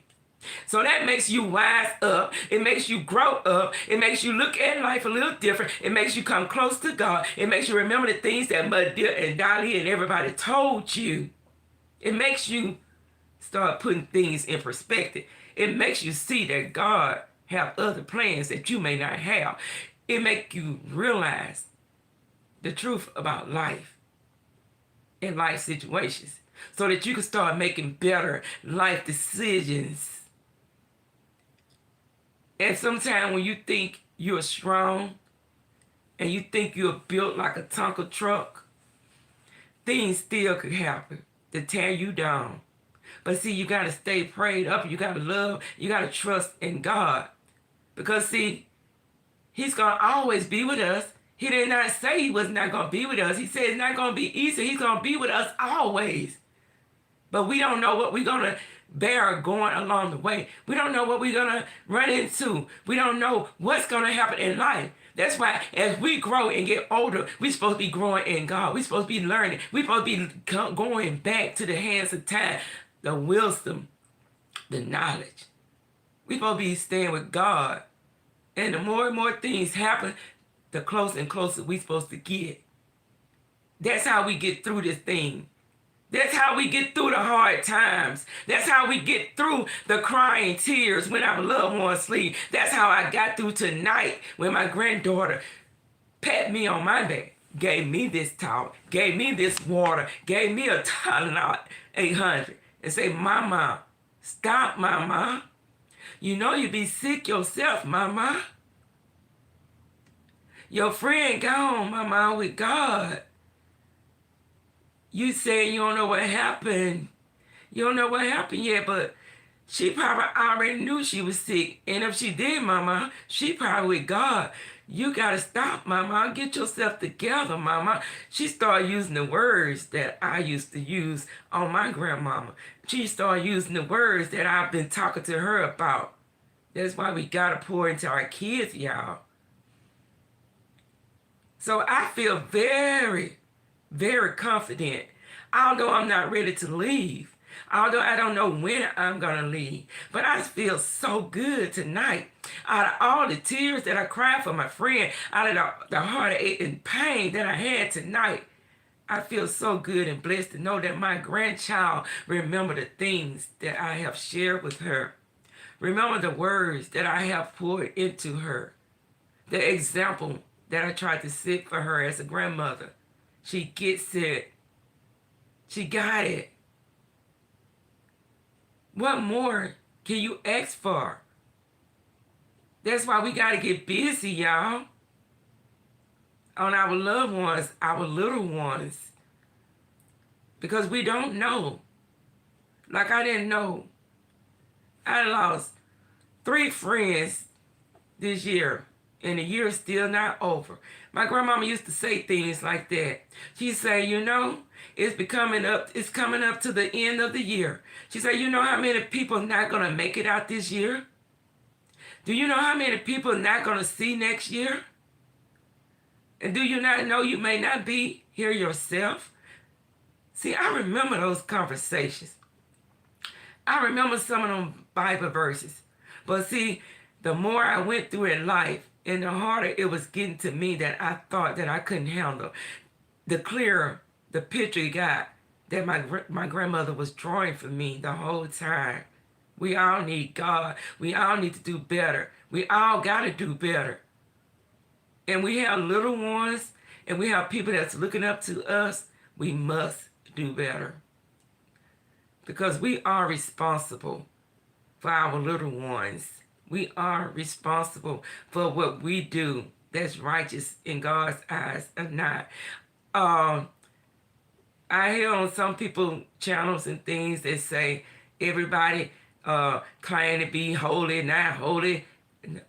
So that makes you wise up. It makes you grow up. It makes you look at life a little different. It makes you come close to God. It makes you remember the things that Mother and Dolly and everybody told you. It makes you start putting things in perspective. It makes you see that God have other plans that you may not have. It makes you realize the truth about life in life situations so that you can start making better life decisions. And sometimes when you think you're strong and you think you're built like a Tonka truck, things still could happen to tear you down. But see, you got to stay prayed up. You got to love. You got to trust in God. Because see, He's going to always be with us. He did not say he was not going to be with us. He said it's not going to be easy. He's going to be with us always. But we don't know what we're going to bear going along the way. We don't know what we're going to run into. We don't know what's going to happen in life. That's why as we grow and get older, we're supposed to be growing in God. We're supposed to be learning. We're supposed to be going back to the hands of time, the wisdom, the knowledge. We're supposed to be staying with God. And the more and more things happen, the closer and closer we're supposed to get. That's how we get through this thing. That's how we get through the hard times. That's how we get through the crying tears when our loved ones sleep. That's how I got through tonight when my granddaughter pat me on my back, gave me this towel, gave me this water, gave me a Tylenol 800, and say, Mama, stop, Mama. You know you be sick yourself, Mama. Your friend gone, Mama, with God. You say you don't know what happened. You don't know what happened yet, but she probably already knew she was sick. And if she did, Mama, she probably with God. You got to stop, Mama. Get yourself together, Mama. She started using the words that I used to use on my grandmama. She started using the words that I've been talking to her about. That's why we got to pour into our kids, y'all. So I feel very, very confident. Although I'm not ready to leave. Although I don't know when I'm going to leave. But I feel so good tonight. Out of all the tears that I cried for my friend, out of the heartache and pain that I had tonight, I feel so good and blessed to know that my grandchild remember the things that I have shared with her. Remember the words that I have poured into her. The example that I tried to set for her as a grandmother. She gets it. She got it. What more can you ask for? That's why we got to get busy, y'all. On our loved ones, our little ones. Because we don't know. Like I didn't know. I lost 3 friends this year. And the year is still not over. My grandmama used to say things like that. She'd say, you know, it's coming up to the end of the year. She said, you know how many people are not going to make it out this year? Do you know how many people are not going to see next year? And do you not know you may not be here yourself? See, I remember those conversations. I remember some of them Bible verses. But see, the more I went through in life, and the harder it was getting to me that I thought that I couldn't handle, the clearer the picture got that my grandmother was drawing for me the whole time. We all need God. We all need to do better. We all got to do better. And we have little ones, and we have people that's looking up to us. We must do better. Because we are responsible for our little ones. We are responsible for what we do that's righteous in God's eyes or not. I hear on some people channels and things that say everybody claim to be holy, not holy.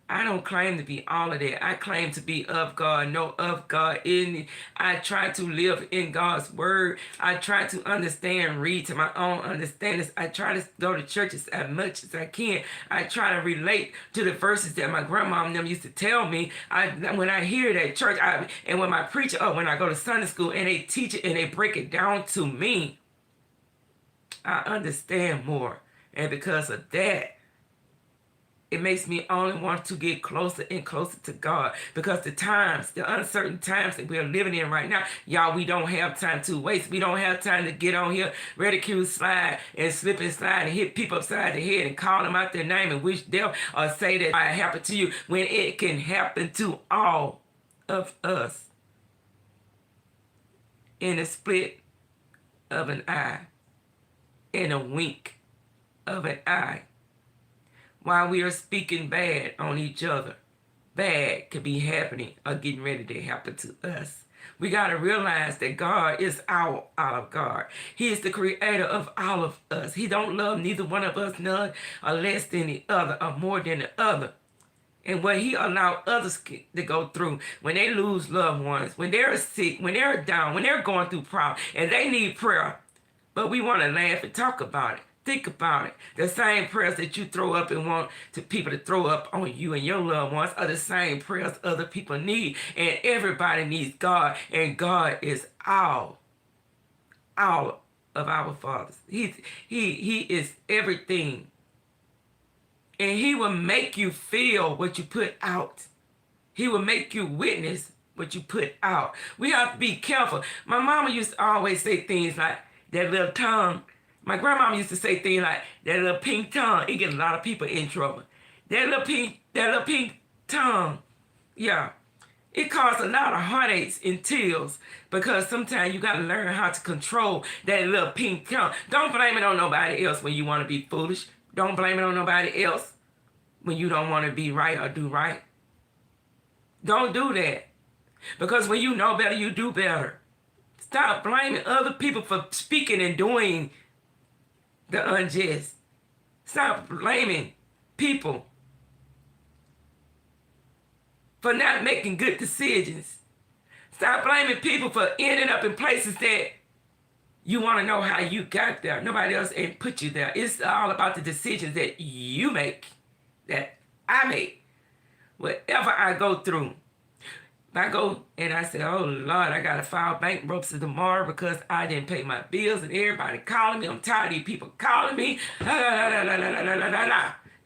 I don't claim to be all of that. I claim to be of God, know of God in me. I try to live in God's word. I try to understand, read to my own understanding. I try to go to churches as much as I can. I try to relate to the verses that my grandma and them used to tell me. When I hear that church, and when my preacher, when I go to Sunday school and they teach it and they break it down to me, I understand more. And because of that, it makes me only want to get closer and closer to God. Because the uncertain times that we're living in right now, y'all, we don't have time to waste. We don't have time to get on here, ridicule, slide, and slip and slide, and hit people upside the head and call them out their name and wish death or say that it might happen to you when it can happen to all of us in a split of an eye, in a wink of an eye. While we are speaking bad on each other, bad could be happening or getting ready to happen to us. We got to realize that God is our Olive Garden. He is the creator of all of us. He don't love neither one of us none or less than the other or more than the other. and what he allowed others to go through when they lose loved ones, when they're sick, when they're down, when they're going through problems, and they need prayer. But we want to laugh and talk about it. Think about it. The same prayers that you throw up and want to people to throw up on you and your loved ones are the same prayers other people need. And everybody needs God. And God is all of our fathers. He is everything. And he will make you feel what you put out. He will make you witness what you put out. We have to be careful. My mama used to always say things like, that little tongue. My grandmama used to say things like, that little pink tongue. It gets a lot of people in trouble. That little pink tongue. Yeah. It causes a lot of heartaches and tears because sometimes you got to learn how to control that little pink tongue. Don't blame it on nobody else when you want to be foolish. Don't blame it on nobody else when you don't want to be right or do right. Don't do that. Because when you know better, you do better. Stop blaming other people for speaking and doing the unjust. Stop blaming people for not making good decisions. Stop blaming people for ending up in places that you want to know how you got there. Nobody else ain't put you there. It's all about the decisions that you make, that I make. Whatever I go through. If I go and I say, oh, Lord, I got to file bankruptcy tomorrow because I didn't pay my bills and everybody calling me. I'm tired of these people calling me.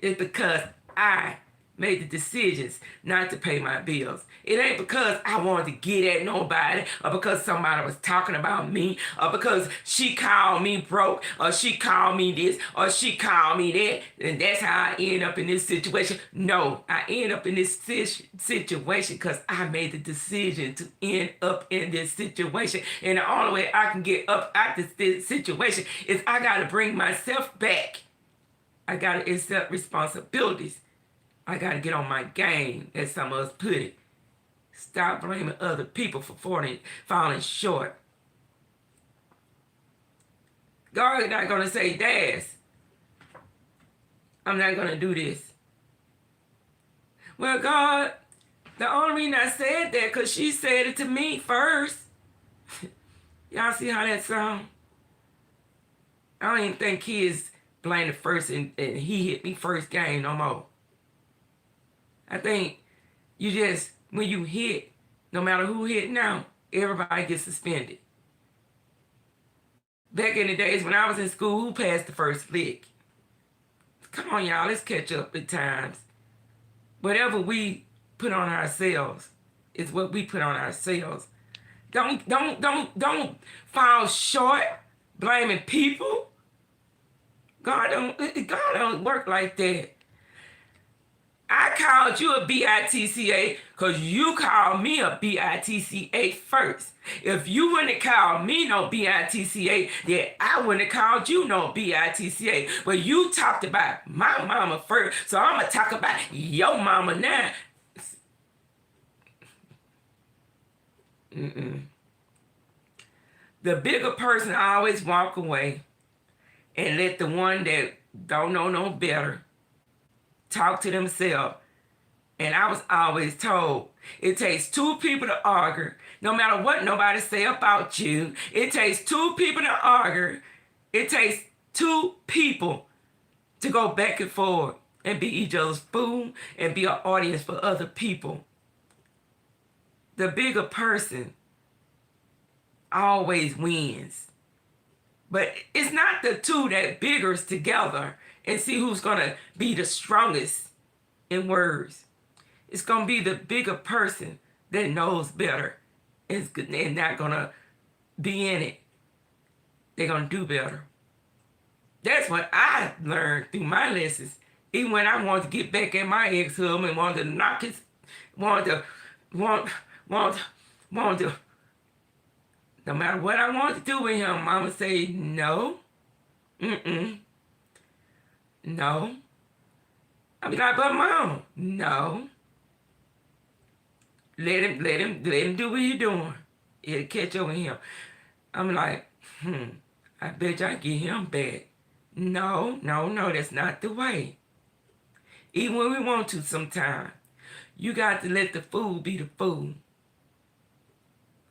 It's because I made the decisions not to pay my bills. It ain't because I wanted to get at nobody or because somebody was talking about me or because she called me broke or she called me this or she called me that, and that's how I end up in this situation. No, I end up in this situation because I made the decision to end up in this situation. And the only way I can get up out this situation is I got to bring myself back. I got to accept responsibilities. I got to get on my game, as some of us put it. Stop blaming other people for falling short. God is not going to say, Dazz, I'm not going to do this. Well, God, the only reason I said that because she said it to me first. Y'all see how that sounds? I don't even think he is blamed first and he hit me first game no more. I think you just, when you hit, no matter who hit now, everybody gets suspended. Back in the days when I was in school, who passed the first lick? Come on, y'all, let's catch up at times. Whatever we put on ourselves is what we put on ourselves. Don't fall short blaming people. God don't work like that. I called you a BITCA because you called me a BITCA first. If you wouldn't have called me no BITCA, then I wouldn't have called you no BITCA. But you talked about my mama first, so I'm going to talk about your mama now. The bigger person always walk away and let the one that don't know no better talk to themselves. And I was always told, it takes two people to argue. No matter what nobody say about you, it takes two people to argue. It takes two people to go back and forth and be each other's fool and be an audience for other people. The bigger person always wins. But it's not the two that biggers together and see who's going to be the strongest in words. It's going to be the bigger person that knows better and not going to be in it. They're going to do better. That's what I learned through my lessons. Even when I wanted to get back at my ex-husband and wanted to knock his, wanted to, no matter what I wanted to do with him, Mama say, no, no. I be like, but Mama, no. Let him do what he's doing. It'll catch up with him. I'm like, I bet I get him back. No, that's not the way. Even when we want to sometimes. You got to let the fool be the fool.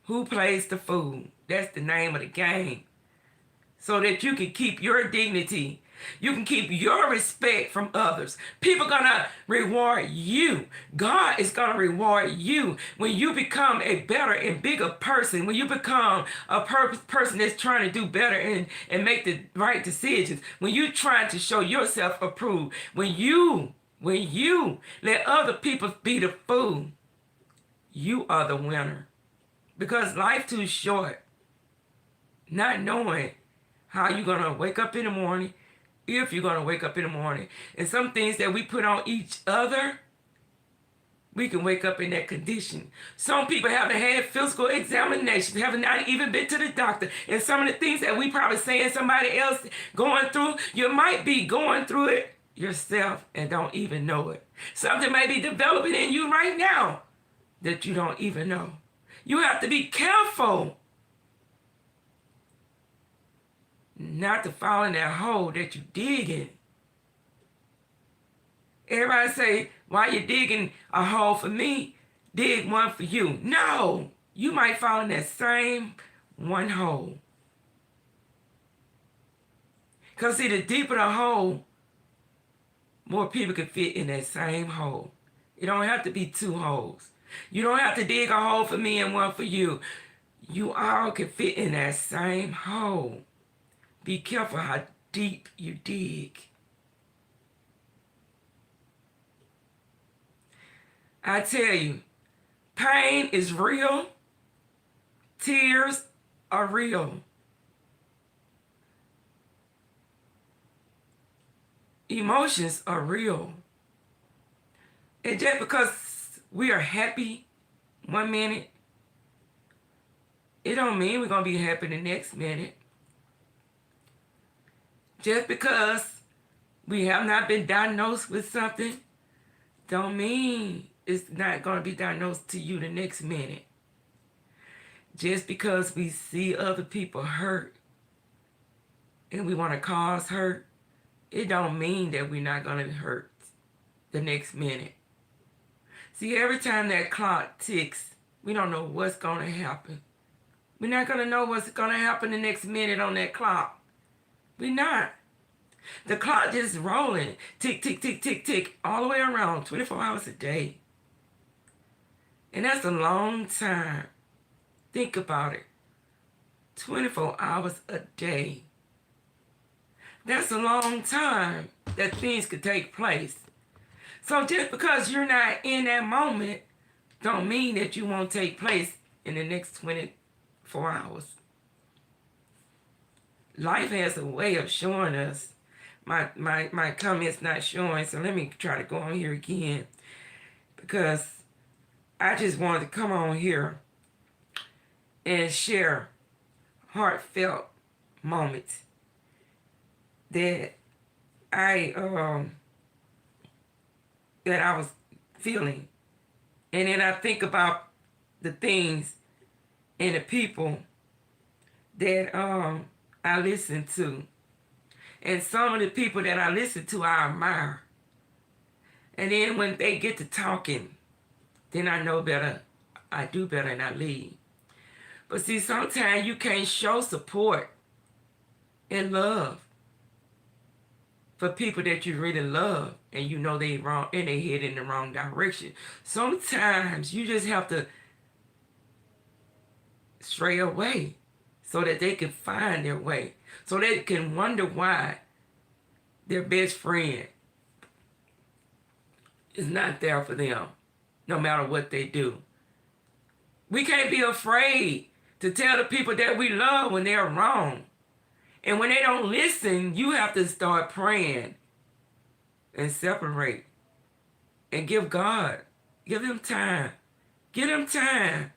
Who plays the fool? That's the name of the game. So that you can keep your dignity. You can keep your respect from others. People are going to reward you. God is going to reward you when you become a better and bigger person, when you become a person that's trying to do better and make the right decisions, when you're trying to show yourself approved, when you let other people be the fool, you are the winner. Because life too short, not knowing how you're going to wake up in the morning, if you're going to wake up in the morning. And some things that we put on each other, we can wake up in that condition. Some people haven't had physical examinations, haven't not even been to the doctor. And some of the things that we probably saying somebody else going through, you might be going through it yourself and don't even know it. Something may be developing in you right now that you don't even know. You have to be careful not to fall in that hole that you digging. Everybody say, while you're digging a hole for me, dig one for you. No, you might fall in that same one hole. Because see, the deeper the hole, more people can fit in that same hole. It don't have to be two holes. You don't have to dig a hole for me and one for you. You all can fit in that same hole. Be careful how deep you dig. I tell you, pain is real. Tears are real. Emotions are real. And just because we are happy one minute, it don't mean we're going to be happy the next minute. Just because we have not been diagnosed with something, don't mean it's not going to be diagnosed to you the next minute. Just because we see other people hurt and we want to cause hurt, it don't mean that we're not going to hurt the next minute. See, every time that clock ticks, we don't know what's going to happen. We're not going to know what's going to happen the next minute on that clock. We're not. The clock just rolling. Tick, tick, tick, tick, tick. All the way around. 24 hours a day. And that's a long time. Think about it. 24 hours a day. That's a long time that things could take place. So just because you're not in that moment, don't mean that you won't take place in the next 24 hours. Life has a way of showing us. My comment's not showing, so let me try to go on here again. Because I just wanted to come on here and share heartfelt moments that I was feeling. And then I think about the things and the people that I listen to. And some of the people that I listen to, I admire. And then when they get to talking, then I know better, I do better, and I leave. But see, sometimes you can't show support and love for people that you really love and you know they wrong and they head in the wrong direction. Sometimes you just have to stray away so that they can find their way. So they can wonder why their best friend is not there for them, no matter what they do. We can't be afraid to tell the people that we love when they're wrong. And when they don't listen, you have to start praying and separate and give God, give them time. Give them time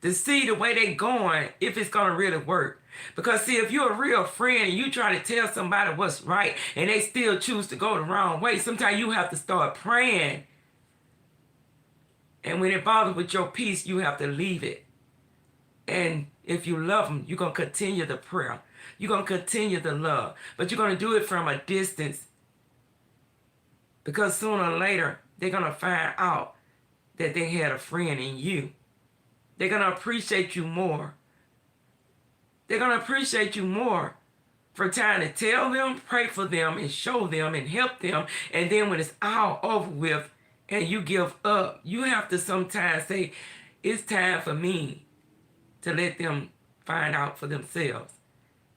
to see the way they're going, if it's going to really work. Because see, if you're a real friend and you try to tell somebody what's right and they still choose to go the wrong way, sometimes you have to start praying. And when it bothers with your peace, you have to leave it. And if you love them, you're going to continue the prayer. You're going to continue the love. But you're going to do it from a distance. Because sooner or later, they're going to find out that they had a friend in you. They're going to appreciate you more. They're going to appreciate you more for trying to tell them, pray for them, and show them, and help them. And then when it's all over with and you give up, you have to sometimes say, it's time for me to let them find out for themselves.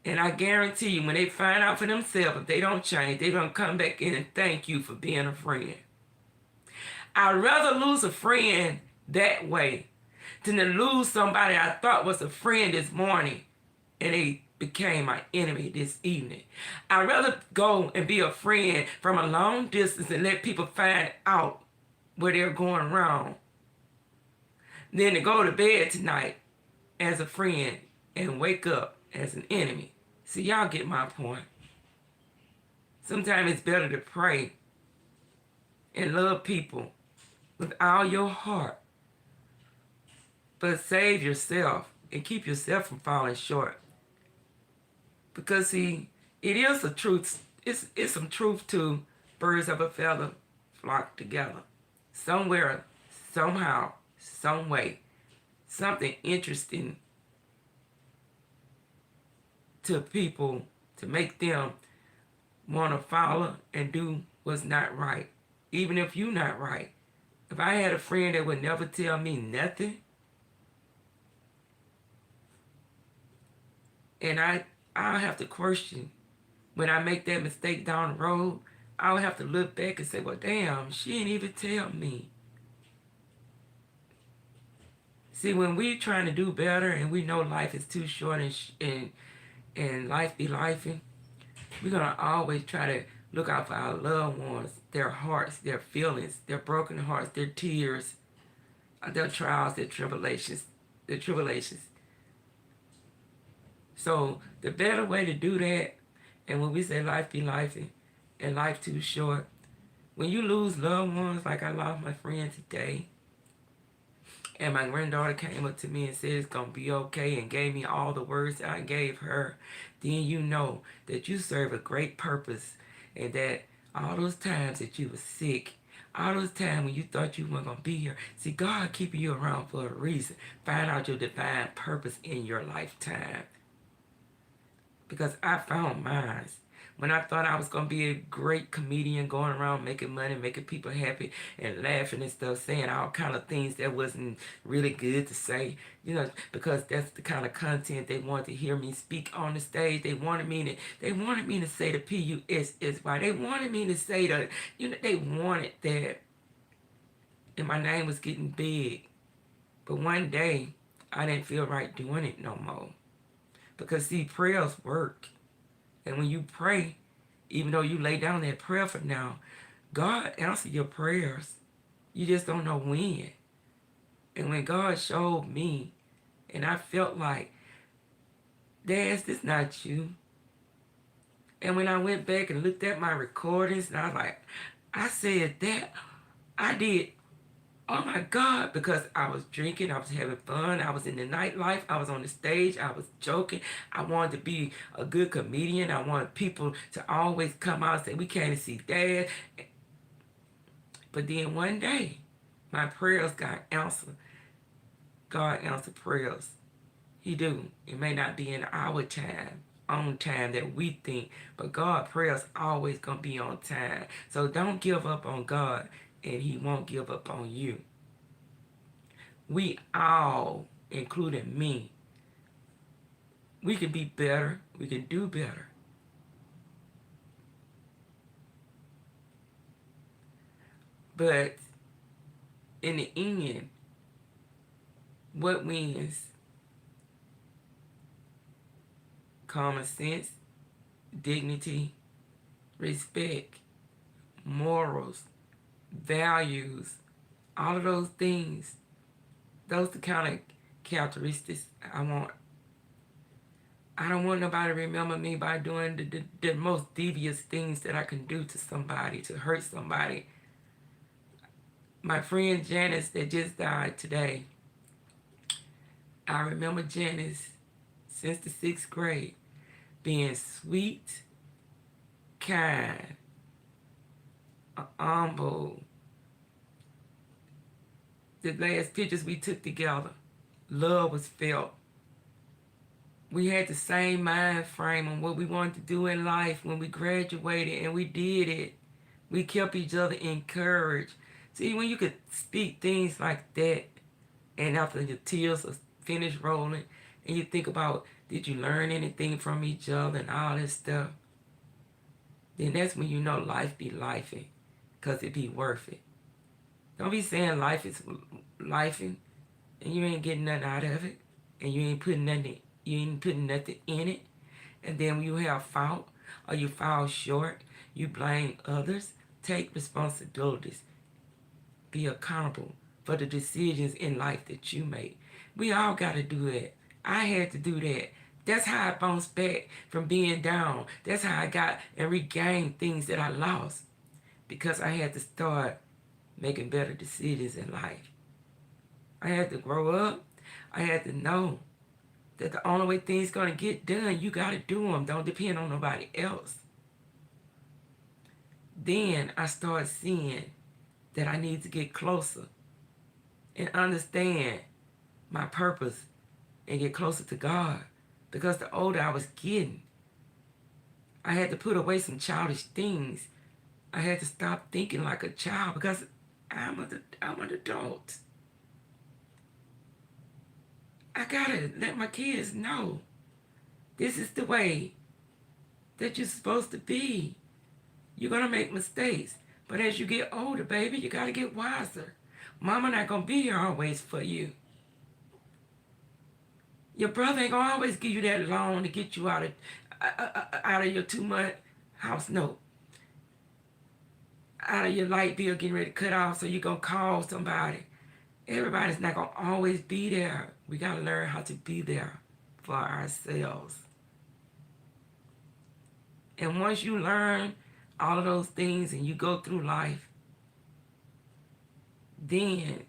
And I guarantee you, when they find out for themselves, if they don't change, they're going to come back in and thank you for being a friend. I'd rather lose a friend that way than to lose somebody I thought was a friend this morning and they became my enemy this evening. I'd rather go and be a friend from a long distance and let people find out where they're going wrong than to go to bed tonight as a friend and wake up as an enemy. See, y'all get my point. Sometimes it's better to pray and love people with all your heart, but save yourself and keep yourself from falling short. Because see, it is a truth. It's some truth to birds of a feather flock together. Somewhere, somehow, some way, something interesting to people to make them want to follow and do what's not right, even if you're not right. If I had a friend that would never tell me nothing, and I'll have to question when I make that mistake down the road, I'll have to look back and say, well, damn, she didn't even tell me. See, when we're trying to do better and we know life is too short and life be lifing, we're going to always try to look out for our loved ones, their hearts, their feelings, their broken hearts, their tears, their trials, their tribulations. So the better way to do that, and when we say life be lifing and life too short, when you lose loved ones, like I lost my friend today, and my granddaughter came up to me and said it's going to be okay and gave me all the words that I gave her, then you know that you serve a great purpose and that all those times that you were sick, all those times when you thought you weren't going to be here, see, God keeping you around for a reason. Find out your divine purpose in your lifetime. Because I found mine. When I thought I was going to be a great comedian going around making money, making people happy and laughing and stuff, saying all kind of things that wasn't really good to say, you know, because that's the kind of content they wanted to hear me speak on the stage. They wanted me to say the P-U-S-S-Y. They wanted me to say the, you know, they wanted that. And my name was getting big. But one day, I didn't feel right doing it no more. Because see, prayers work. And when you pray, even though you lay down that prayer for now, God answers your prayers. You just don't know when. And when God showed me, and I felt like, Dazz, this not you. And when I went back and looked at my recordings, and I was like, I said that, I did. Oh my God, because I was drinking, I was having fun, I was in the nightlife, I was on the stage, I was joking, I wanted to be a good comedian, I wanted people to always come out and say, we came to see Dad. But then one day, my prayers got answered. God answered prayers. He do. It may not be in our time, on time that we think, but God prayers always gonna be on time. So don't give up on God, and he won't give up on you. We all, including me, we can be better. We can do better. But in the end, what wins? Common sense, dignity, respect, morals, values, all of those things, those the kind of characteristics I want. I don't want nobody to remember me by doing the most devious things that I can do to somebody, to hurt somebody. My friend Janice that just died today, I remember Janice since the 6th grade being sweet, kind, humble, the last pictures we took together. Love was felt. We had the same mind frame on what we wanted to do in life when we graduated, and we did it. We kept each other encouraged. See, when you could speak things like that, and after your tears are finished rolling, and you think about, did you learn anything from each other and all this stuff, then that's when you know life be lifing, because it be worth it. Don't be saying life is lifing, and you ain't getting nothing out of it, and you ain't putting nothing in it, and then when you have fault or you fall short, you blame others. Take responsibilities. Be accountable for the decisions in life that you make. We all got to do that. I had to do that. That's how I bounced back from being down. That's how I got and regained things that I lost, because I had to start making better decisions in life. I had to grow up. I had to know that the only way things going to get done, you got to do them. Don't depend on nobody else. Then I started seeing that I need to get closer and understand my purpose and get closer to God. Because the older I was getting, I had to put away some childish things. I had to stop thinking like a child, because I'm an adult. I gotta let my kids know this is the way that you're supposed to be. You're gonna make mistakes, but as you get older, baby, you gotta get wiser. Mama not gonna be here always for you. Your brother ain't gonna always give you that loan to get you out of your 2-month house note, out of your light bill getting ready to cut off, so you're gonna call somebody. Everybody's not gonna always be there. We gotta learn how to be there for ourselves. And once you learn all of those things and you go through life, then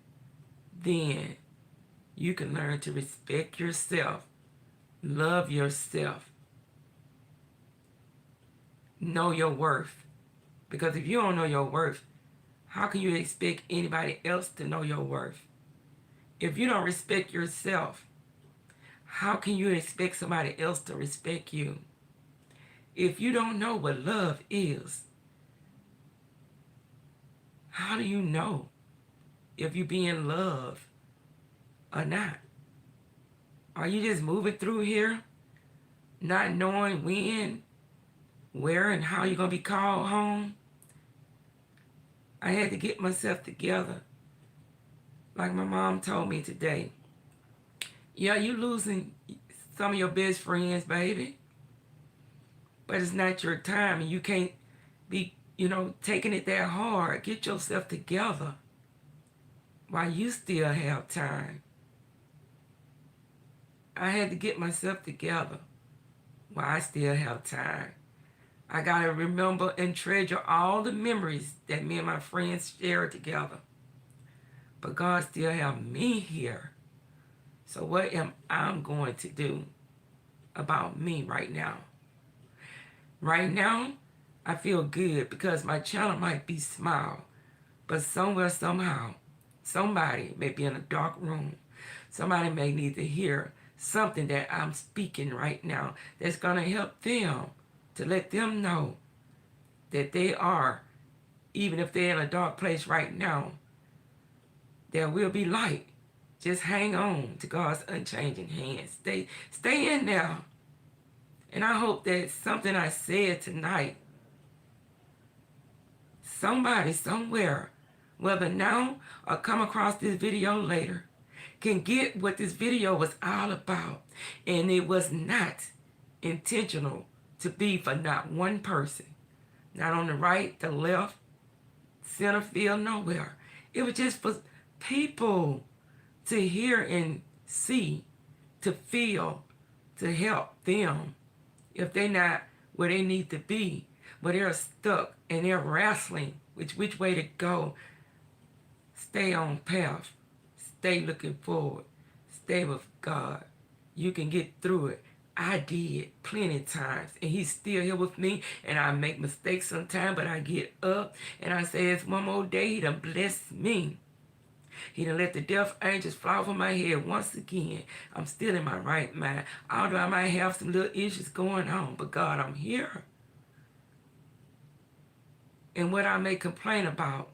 you can learn to respect yourself, love yourself, know your worth. Because if you don't know your worth, how can you expect anybody else to know your worth? If you don't respect yourself, how can you expect somebody else to respect you? If you don't know what love is, how do you know if you're being loved or not? Are you just moving through here, not knowing when, where, and how you're going to be called home? I had to get myself together. Like my mom told me today, yeah, you losing some of your best friends, baby, but it's not your time, and you can't be, taking it that hard. Get yourself together while you still have time. I had to get myself together while I still have time. I got to remember and treasure all the memories that me and my friends shared together. But God still have me here. So what am I going to do about me right now? Right now, I feel good because my channel might be small, but somewhere, somehow, somebody may be in a dark room. Somebody may need to hear something that I'm speaking right now that's going to help them, to let them know that they are, even if they're in a dark place right now, there will be light. Just hang on to God's unchanging hand. Stay in there. And I hope that something I said tonight, somebody somewhere, whether now or come across this video later, can get what this video was all about. And it was not intentional to be for not one person. Not on the right, the left, center field, nowhere. It was just for people to hear and see, to feel, to help them if they're not where they need to be, where they're stuck and they're wrestling which way to go. Stay on path. Stay looking forward. Stay with God. You can get through it. I did plenty of times, and he's still here with me, and I make mistakes sometimes, but I get up and I say, it's one more day. He done blessed me. He done let the death angels fly over my head once again. I'm still in my right mind. Although I might have some little issues going on, but God, I'm here. And what I may complain about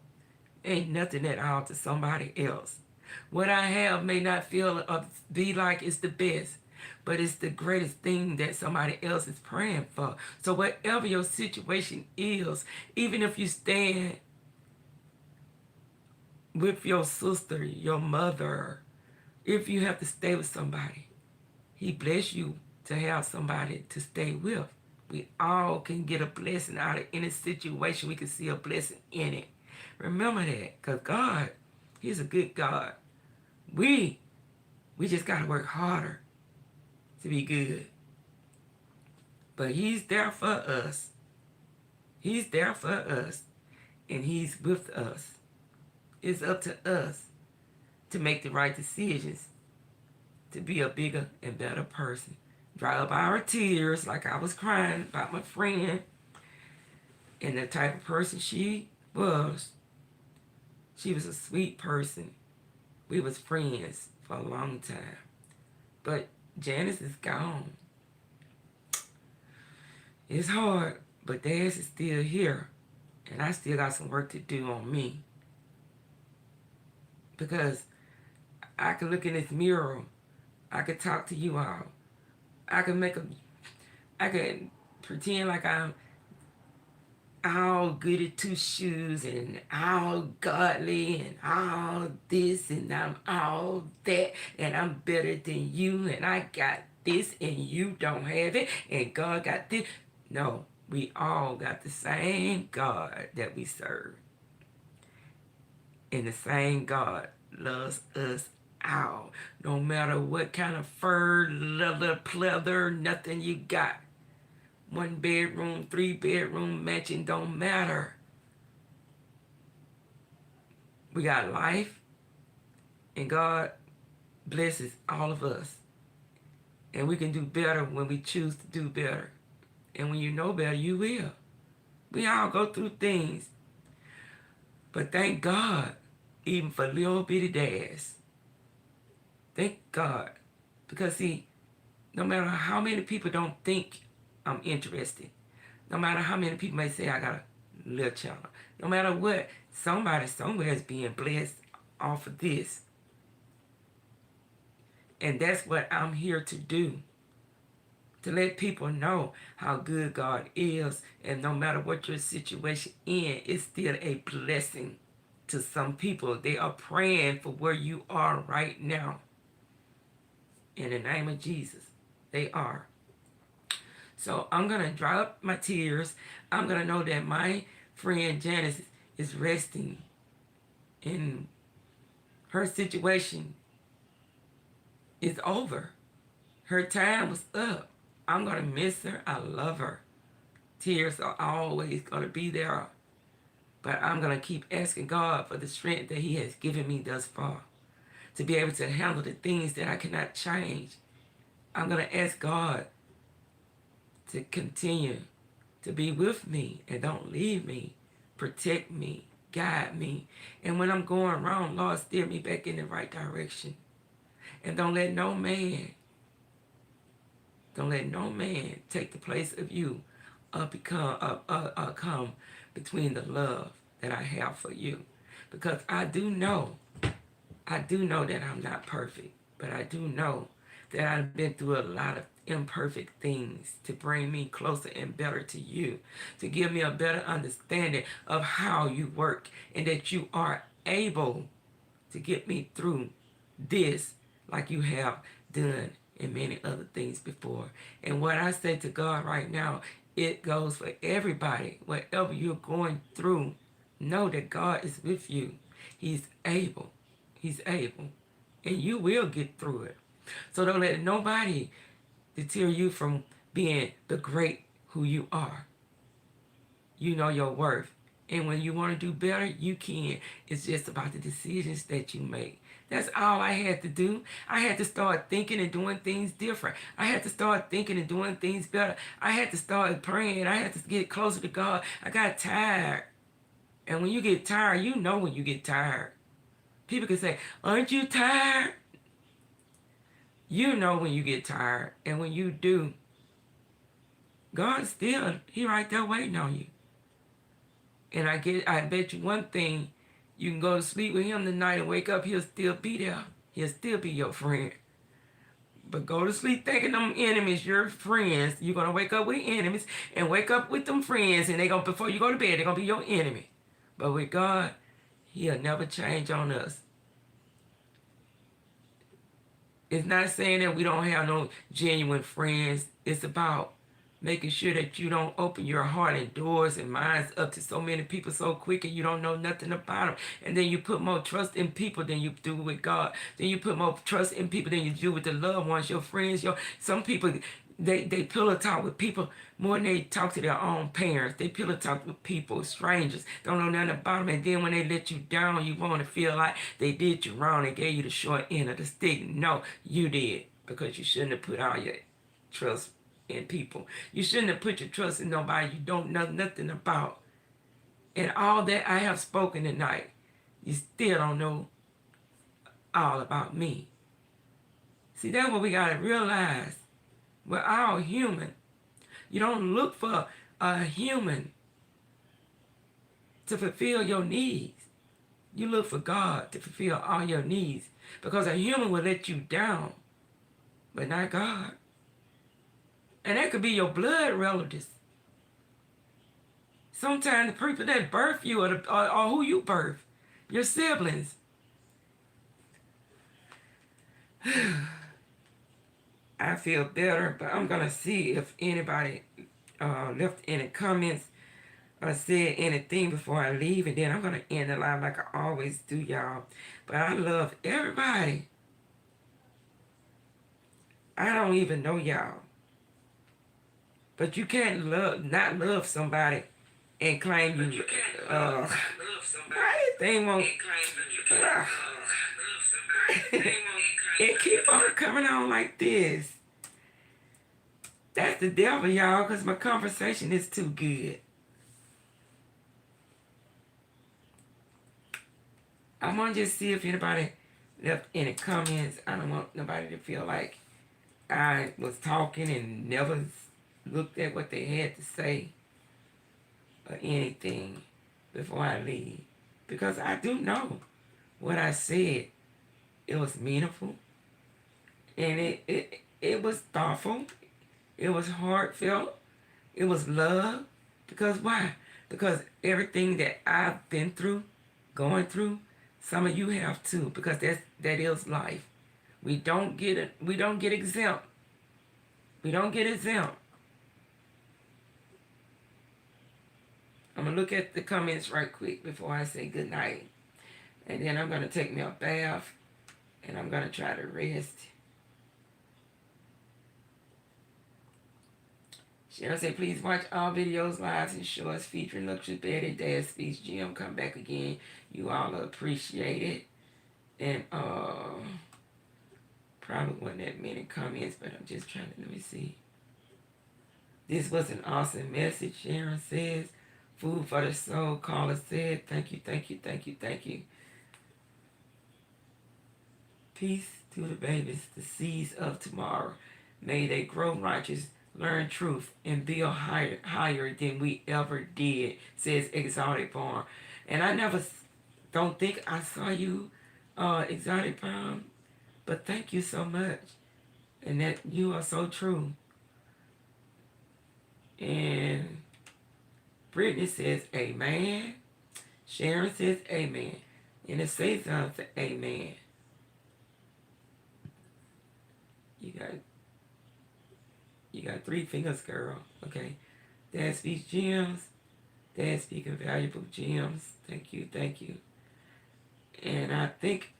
ain't nothing at all to somebody else. What I have may not feel or be like it's the best, but it's the greatest thing that somebody else is praying for. So whatever your situation is, even if you stand with your sister, your mother, if you have to stay with somebody, he bless you to have somebody to stay with. We all can get a blessing out of any situation. We can see a blessing in it. Remember that, because God, he's a good God. We just got to work harder to be good. But he's there for us. He's there for us. And he's with us. It's up to us to make the right decisions to be a bigger and better person. Dry up our tears like I was crying about my friend and the type of person she was. She was a sweet person. We was friends for a long time. But Janice is gone. It's hard, but Dazz is still here. And I still got some work to do on me. Because I can look in this mirror. I could talk to you all. I can pretend like I'm all goody two shoes and all godly and all this and I'm all that and I'm better than you and I got this and you don't have it and God got this. No, we all got the same God that we serve. And the same God loves us all. No matter what kind of fur, leather, pleather, nothing you got. 1 bedroom, 3 bedroom mansion, don't matter. We got life, and God blesses all of us. And we can do better when we choose to do better. And when you know better, you will. We all go through things. But thank God, even for little bitty Dazz. Thank God. Because see, no matter how many people don't think I'm interested, no matter how many people may say I got a little channel, no matter what, somebody somewhere is being blessed off of this. And that's what I'm here to do. To let people know how good God is. And no matter what your situation is, it's still a blessing to some people. They are praying for where you are right now. In the name of Jesus, they are. So I'm going to dry up my tears. I'm going to know that my friend Janice is resting in her situation is over. Her time was up. I'm going to miss her. I love her. Tears are always going to be there. But I'm going to keep asking God for the strength that he has given me thus far to be able to handle the things that I cannot change. I'm going to ask God to continue to be with me and don't leave me, protect me, guide me. And when I'm going wrong, Lord, steer me back in the right direction. And don't let no man take the place of you or come between the love that I have for you. Because I do know that I'm not perfect, but I do know that I've been through a lot of imperfect things to bring me closer and better to you, to give me a better understanding of how you work, and that you are able to get me through this like you have done in many other things before. And what I say to God right now, it goes for everybody. Whatever you're going through, know that God is with you. He's able. He's able. And you will get through it. So don't let nobody deter you from being the great who you are. You know your worth. And when you want to do better, you can. It's just about the decisions that you make. That's all I had to do. I had to start thinking and doing things different. I had to start thinking and doing things better. I had to start praying. I had to get closer to God. I got tired. And when you get tired, you know when you get tired. People can say, aren't you tired? You know when you get tired. And when you do, God still, he right there waiting on you. And I bet you one thing, you can go to sleep with him tonight and wake up, he'll still be there. He'll still be your friend. But go to sleep thinking them enemies, your friends. You're going to wake up with enemies and wake up with them friends. And before you go to bed, they're going to be your enemy. But with God, he'll never change on us. It's not saying that we don't have no genuine friends. It's about making sure that you don't open your heart and doors and minds up to so many people so quick and you don't know nothing about them. And then you put more trust in people than you do with God. Then you put more trust in people than you do with the loved ones, your friends. Some people, they pillow talk with people more than they talk to their own parents. They pillow talk with people, strangers, don't know nothing about them. And then when they let you down, you want to feel like they did you wrong. They gave you the short end of the stick. No, you did, because you shouldn't have put all your trust in people. You shouldn't have put your trust in nobody you don't know nothing about. And all that I have spoken tonight, you still don't know all about me. See, that's what we got to realize. We're all human. You don't look for a human to fulfill your needs. You look for God to fulfill all your needs. Because a human will let you down, but not God. And that could be your blood relatives. Sometimes the people that birth you or who you birth, your siblings. I feel better, but I'm going to see if anybody left any comments or said anything before I leave. And then I'm going to end the live like I always do, y'all. But I love everybody. I don't even know y'all. But you can't not love somebody and claim you. They won't. It keep on coming on like this. That's the devil, y'all, because my conversation is too good. I want to just see if anybody left any comments. I don't want nobody to feel like I was talking and never looked at what they had to say or anything before I leave. Because I do know what I said. It was meaningful. And it was thoughtful. It was heartfelt. It was love. Because why? Because everything that I've been through, going through, some of you have too. Because that is life. We don't get exempt. We don't get exempt. I'm going to look at the comments right quick before I say good night. And then I'm going to take me a bath. And I'm going to try to rest. Cheryl said, please watch all videos, lives, and shorts featuring Luxury Betty, Dazz Speez Gemz. Come back again. You all appreciate it. And probably wasn't that many comments, but I'm just trying to, let me see. This was an awesome message, Sharon says. Food for the soul, caller said. Thank you, thank you, thank you, thank you. Peace to the babies, the seeds of tomorrow. May they grow righteous, learn truth, and build higher than we ever did, says Exotic Farm. And I don't think I saw you, Exotic Farm, but thank you so much. And that you are so true. And Brittany says, amen. Sharon says, amen. And it says something, amen. You got 3 fingers, girl. Okay. Dazz Speez Gemz. Dazz Speaking Valuable Gems. Thank you, thank you. And I think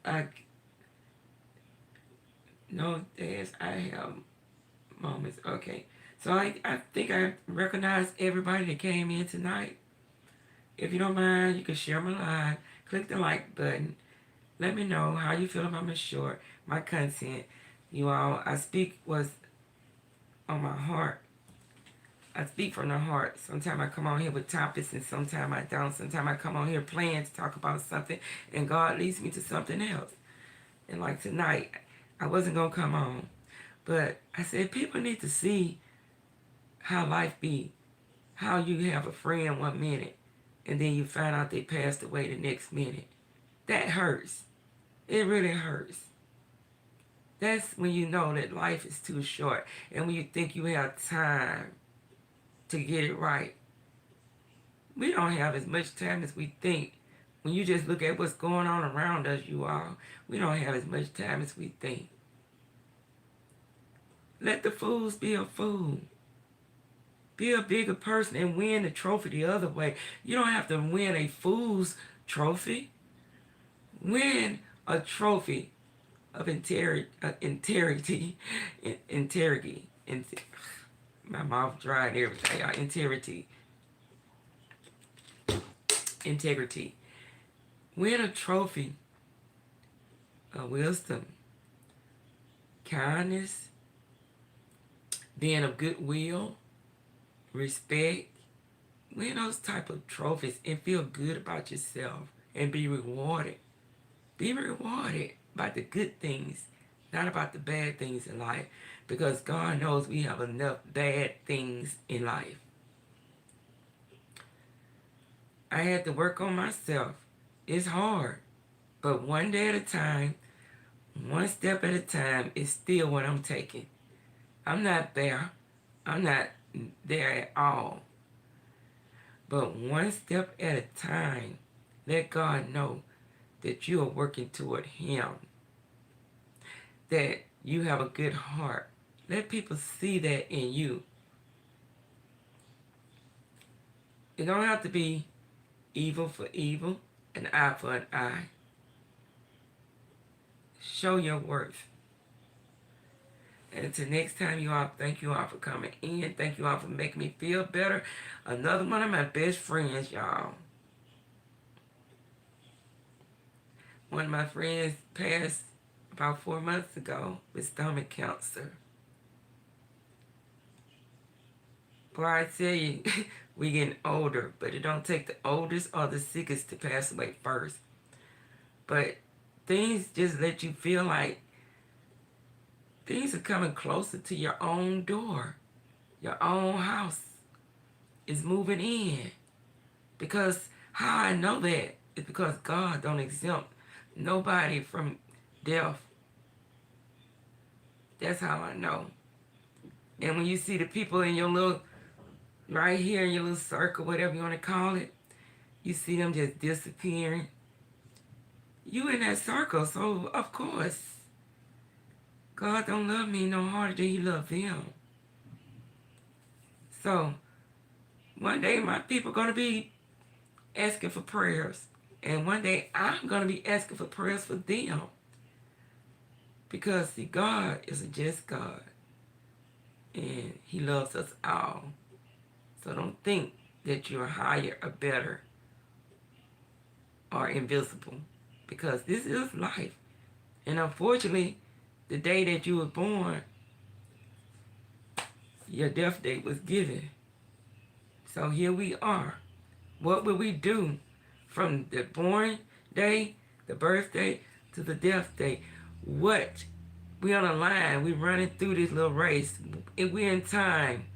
no, Dazz, I have moments. Okay. So I think I recognize everybody that came in tonight. If you don't mind, you can share my live. Click the like button. Let me know how you feel about my short, my content. You all, I speak what's on my heart. I speak from the heart. Sometimes I come on here with topics and sometimes I don't. Sometimes I come on here playing to talk about something and God leads me to something else. And like tonight, I wasn't going to come on. But I said people need to see how life be. How you have a friend 1 minute and then you find out they passed away the next minute. That hurts. It really hurts. That's when you know that life is too short and when you think you have time to get it right. We don't have as much time as we think. When you just look at what's going on around us, you all, we don't have as much time as we think. Let the fools be a fool. Be a bigger person and win the trophy the other way. You don't have to win a fool's trophy. Win a trophy of integrity. My mouth dry and everything, y'all. Integrity. Win a trophy of wisdom, kindness, being of goodwill, respect. Win those type of trophies and feel good about yourself and be rewarded. Be rewarded by the good things, not about the bad things in life, because God knows we have enough bad things in life. I had to work on myself. It's hard, but one day at a time, one step at a time is still what I'm taking. I'm not there. I'm not there at all. But one step at a time, let God know that you are working toward Him, that you have a good heart. Let people see that in you. It don't have to be evil for evil, an eye for an eye. Show your worth. And until next time, you all, thank you all for coming in. Thank you all for making me feel better. Another one of my best friends, y'all. One of my friends passed about 4 months ago with stomach cancer. Boy, I tell you, we getting older, but it don't take the oldest or the sickest to pass away first. But things just let you feel like things are coming closer to your own door. Your own house is moving in. Because how I know that is because God don't exempt nobody from death. That's how I know. And when you see the people in your little, right here in your little circle, whatever you want to call it, you see them just disappearing. You in that circle, so of course, God don't love me no harder than He love them. So, one day my people going to be asking for prayers. And one day I'm going to be asking for prayers for them. Because, see, God is a just God. And He loves us all. So don't think that you're higher or better or invisible. Because this is life. And unfortunately, the day that you were born, your death date was given. So here we are. What will we do from the born day, the birthday, to the death day? What? We on a line. We running through this little race. If we're in time,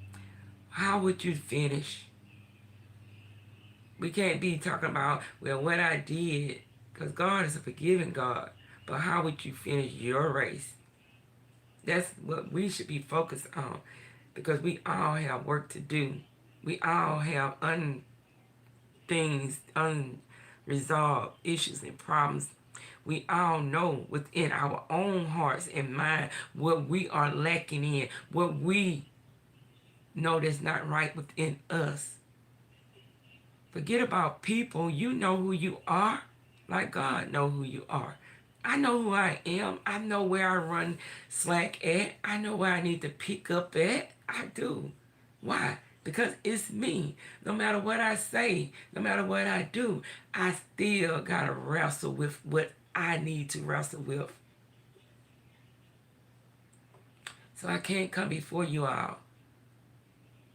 how would you finish? We can't be talking about, well, what I did, because God is a forgiving God. But how would you finish your race? That's what we should be focused on, because we all have work to do. We all have unresolved issues and problems. We all know within our own hearts and mind what we are lacking in, what we know that's not right within us. Forget about people. You know who you are, like God know who you are. I know who I am. I know where I run slack at. I know where I need to pick up at. I do. Why? Because it's me. No matter what I say, no matter what I do, I still got to wrestle with what I need to wrestle with. So I can't come before you all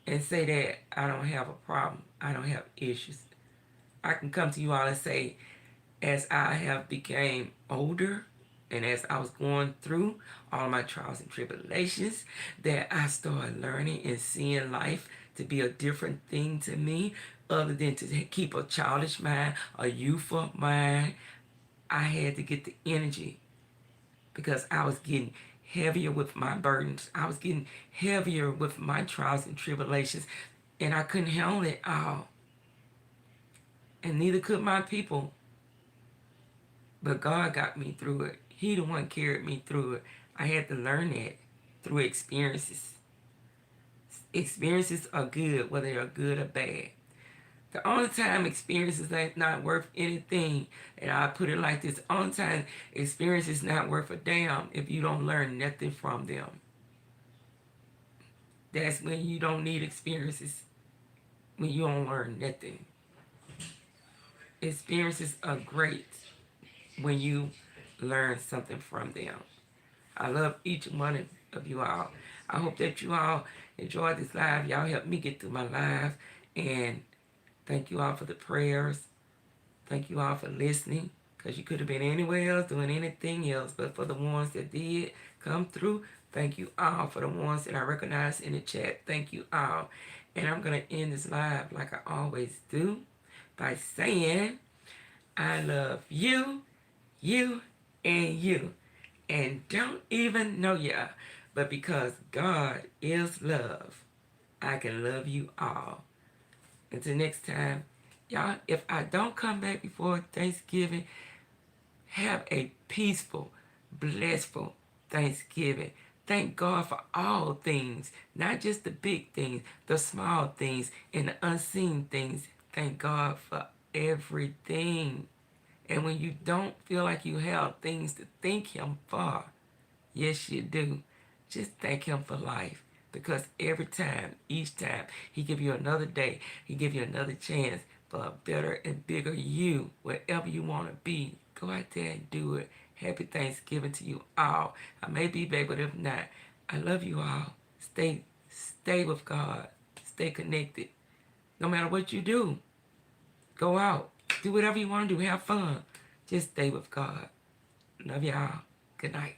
and say that I don't have a problem. I don't have issues. I can come to you all and say, as I have became older and as I was going through all my trials and tribulations, that I started learning and seeing life to be a different thing to me other than to keep a childish mind, a youthful mind. I had to get the energy because I was getting heavier with my burdens. I was getting heavier with my trials and tribulations, and I couldn't handle it all. And neither could my people. But God got me through it. He the one carried me through it. I had to learn that through experiences. Experiences are good, whether they're good or bad. The only time experiences ain't not worth anything, and I put it like this, the only time experience is not worth a damn if you don't learn nothing from them. That's when you don't need experiences, when you don't learn nothing. Experiences are great when you learn something from them. I love each one of you all. I hope that you all enjoyed this live. Y'all helped me get through my live. And thank you all for the prayers. Thank you all for listening. Because you could have been anywhere else doing anything else. But for the ones that did come through, thank you all. For the ones that I recognize in the chat, thank you all. And I'm going to end this live like I always do by saying, I love you, you, and you. And don't even know ya. But because God is love, I can love you all. Until next time, y'all, if I don't come back before Thanksgiving, have a peaceful, blissful Thanksgiving. Thank God for all things, not just the big things, the small things, and the unseen things. Thank God for everything. And when you don't feel like you have things to thank Him for, yes, you do. Just thank Him for life. Because every time, each time, He give you another day. He give you another chance for a better and bigger you, wherever you want to be. Go out there and do it. Happy Thanksgiving to you all. I may be back, but if not, I love you all. Stay with God. Stay connected. No matter what you do, go out. Do whatever you want to do. Have fun. Just stay with God. Love y'all. Good night.